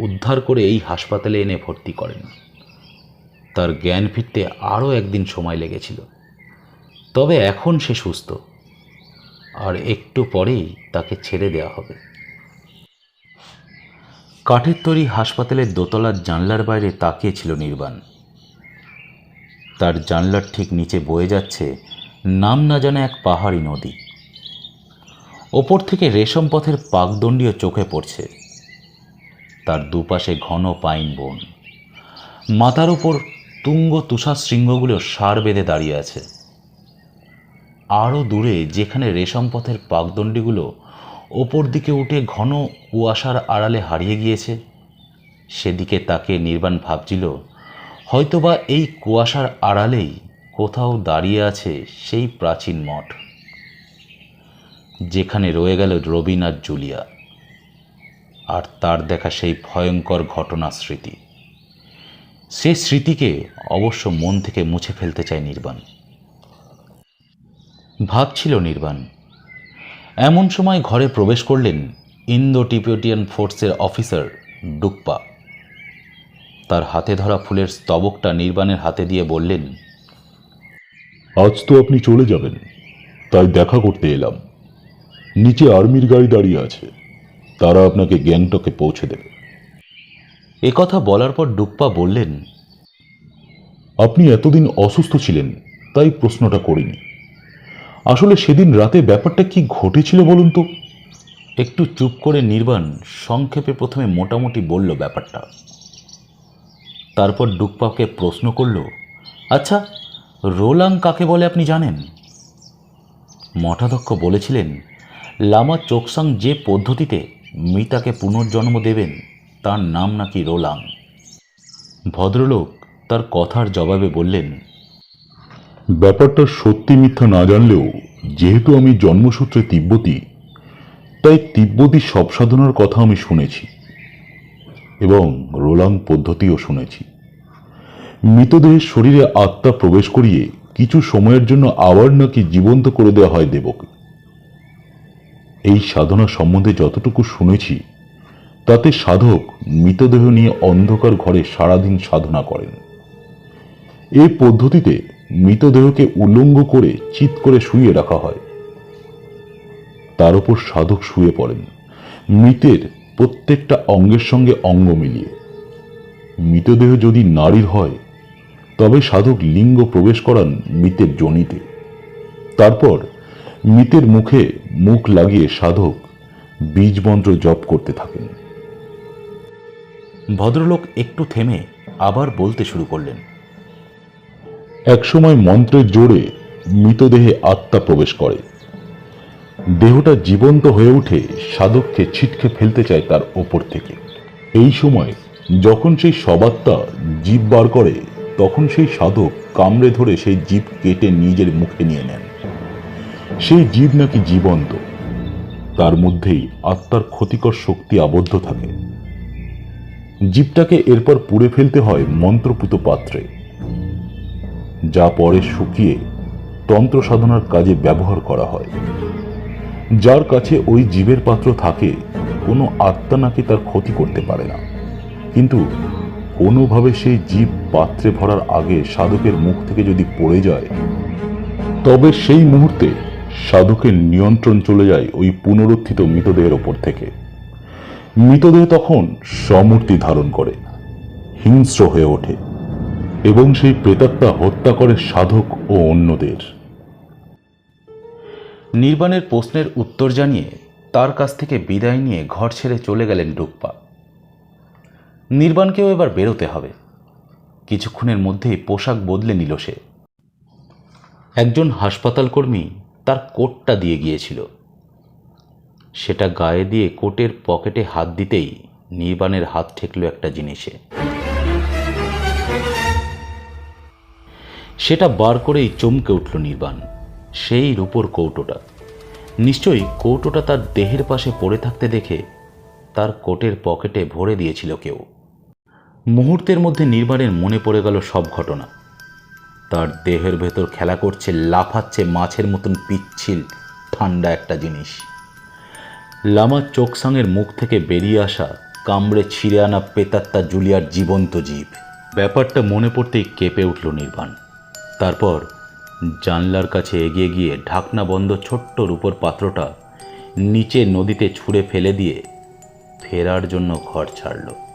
উদ্ধার করে এই হাসপাতালে এনে ভর্তি করেন। তার জ্ঞান ফিরতে আরও একদিন সময় লেগেছিল, তবে এখন সে সুস্থ, আর একটু পরেই তাকে ছেড়ে দেওয়া হবে। কাঠের তৈরি হাসপাতালের দোতলার জানলার বাইরে তাকিয়েছিল নির্বাণ। তার জানলার ঠিক নিচে বয়ে যাচ্ছে নাম না জানা এক পাহাড়ি নদী। ওপর থেকে রেশম পথের পাকদণ্ডিও চোখে পড়ছে। তার দুপাশে ঘন পাইন বন, মাথার উপর তুঙ্গ তুষার শৃঙ্গগুলো সার বেঁধে দাঁড়িয়ে আছে। আরও দূরে যেখানে রেশম পথের পাকদণ্ডিগুলো ওপর দিকে উঠে ঘন কুয়াশার আড়ালে হারিয়ে গিয়েছে, সেদিকে তাকিয়ে নির্বাণ ভাবছিল হয়তোবা এই কুয়াশার আড়ালেই কোথাও দাঁড়িয়ে আছে সেই প্রাচীন মঠ, যেখানে রয়ে গেল রবিন আর জুলিয়া, আর তার দেখা সেই ভয়ঙ্কর ঘটনার স্মৃতি। সে স্মৃতিকে অবশ্য মন থেকে মুছে ফেলতে চায় নির্বাণ। ভাবছিল নির্বাণ, এমন সময় ঘরে প্রবেশ করলেন ইন্দো টিবেটিয়ান ফোর্সের অফিসার ডুকপা। তার হাতে ধরা ফুলের স্তবকটা নির্বাণের হাতে দিয়ে বললেন, আজ তো আপনি চলে যাবেন, তাই দেখা করতে এলাম। নিচে আর্মির গাড়ি দাঁড়িয়ে আছে, তারা আপনাকে গ্যাংটকে পৌঁছে দেবে। একথা বলার পর ডুকপা বললেন, আপনি এতদিন অসুস্থ ছিলেন তাই প্রশ্নটা করিনি। আসলে সেদিন রাতে ব্যাপারটা কি ঘটেছিল বলুন তো? একটু চুপ করে নির্বাণ সংক্ষেপে প্রথমে মোটামুটি বলল ব্যাপারটা। তারপর ডুকপাকে প্রশ্ন করল, আচ্ছা, রোলাং কাকে বলে আপনি জানেন? মঠাধ্যক্ষ বলেছিলেন লামা চোকসাং যে পদ্ধতিতে মৃতাকে পুনর্জন্ম দেবেন তার নাম নাকি রোলাং। ভদ্রলোক তার কথার জবাবে বললেন, ব্যাপারটা সত্যি মিথ্যা না জানলেও যেহেতু আমি জন্মসূত্রে তিব্বতী, তাই তিব্বতী সব সাধনার কথা আমি শুনেছি এবং রোলাং পদ্ধতিও শুনেছি। মৃতদেহের শরীরে আত্মা প্রবেশ করিয়ে কিছু সময়ের জন্য আবার নাকি জীবন্ত করে দেওয়া হয় দেবকে। এই সাধনা সম্বন্ধে যতটুকু শুনেছি তাতে সাধক মৃতদেহ নিয়ে অন্ধকার ঘরে সারাদিন সাধনা করেন। এই পদ্ধতিতে মৃতদেহকে উলঙ্গ করে চিৎ করে শুইয়ে রাখা হয়। তার উপর সাধক শুয়ে পড়েন মৃতের প্রত্যেকটা অঙ্গের সঙ্গে অঙ্গ মিলিয়ে। মৃতদেহ যদি নারীর হয় তবে সাধক লিঙ্গ প্রবেশ করান মৃতের যোনিতে। তারপর মৃতের মুখে মুখ লাগিয়ে সাধক বীজ মন্ত্র জপ করতে থাকেন। ভদ্রলোক একটু থেমে আবার বলতে শুরু করলেন, একসময় মন্ত্রের জোরে মৃতদেহে আত্মা প্রবেশ করে। দেহটা জীবন্ত হয়ে উঠে সাধককে ছিটকে ফেলতে চায় তার ওপর থেকে। এই সময় যখন সেই সবাত্মা জীব বার করে তখন সেই সাধক কামড়ে ধরে সেই জীব কেটে নিজের মুখে নিয়ে নেন। সেই জীব নাকি জীবন্ত, তার মধ্যেই আত্মার ক্ষতিকর শক্তি আবদ্ধ থাকে। জীবটাকে এরপর পুড়ে ফেলতে হয় মন্ত্রপুত পাত্রে, যা পরে শুকিয়ে তন্ত্র সাধনার কাজে ব্যবহার করা হয়। যার কাছে ওই জীবের পাত্র থাকে কোনো আত্মা নাকি তার ক্ষতি করতে পারে না, কিন্তু কোনোভাবে সেই জীব পাত্রে ভরার আগে সাধকের মুখ থেকে যদি পড়ে যায় তবে সেই মুহূর্তে সাধকের নিয়ন্ত্রণ চলে যায় ওই পুনরুত্থিত মৃতদেহের ওপর থেকে। মৃতদেহ তখন সমূর্তি ধারণ করে, হিংস্র হয়ে ওঠে এবং সেই প্রেতাত্মা হত্যা করে সাধক ও অন্যদের। নির্বাণের প্রশ্নের উত্তর জানিয়ে তার কাছ থেকে বিদায় নিয়ে ঘর ছেড়ে চলে গেলেন ডুকপা। নির্বাণকেও এবার বেরোতে হবে। কিছুক্ষণের মধ্যেই পোশাক বদলে নিল সে। একজন হাসপাতাল কর্মী তার কোটটা দিয়ে গিয়েছিল। সেটা গায়ে দিয়ে কোটের পকেটে হাত দিতেই নির্বাণের হাত ঠেকল একটা জিনিসে। সেটা বার করেই চমকে উঠল নির্বাণ। সেই রূপোর কৌটোটা। নিশ্চয়ই কৌটোটা তার দেহের পাশে পড়ে থাকতে দেখে তার কোটের পকেটে ভরে দিয়েছিল কেউ। মুহূর্তের মধ্যে নির্বাণের মনে পড়ে গেল সব ঘটনা। তার দেহের ভেতর খেলা করছে, লাফাচ্ছে মাছের মতন পিচ্ছিল ঠান্ডা একটা জিনিস। লামার চোখসাঙের মুখ থেকে বেরিয়ে আসা কামড়ে ছিঁড়ে আনা পেতাত্তা জুলিয়ার জীবন্ত জীব। ব্যাপারটা মনে পড়তেই কেঁপে উঠল নির্বাণ। তারপর জানলার কাছে এগিয়ে গিয়ে ঢাকনা বন্ধ ছোট্ট রূপোর পাত্রটা নিচে নদীতে ছুঁড়ে ফেলে দিয়ে ফেরার জন্য ঘর ছাড়ল।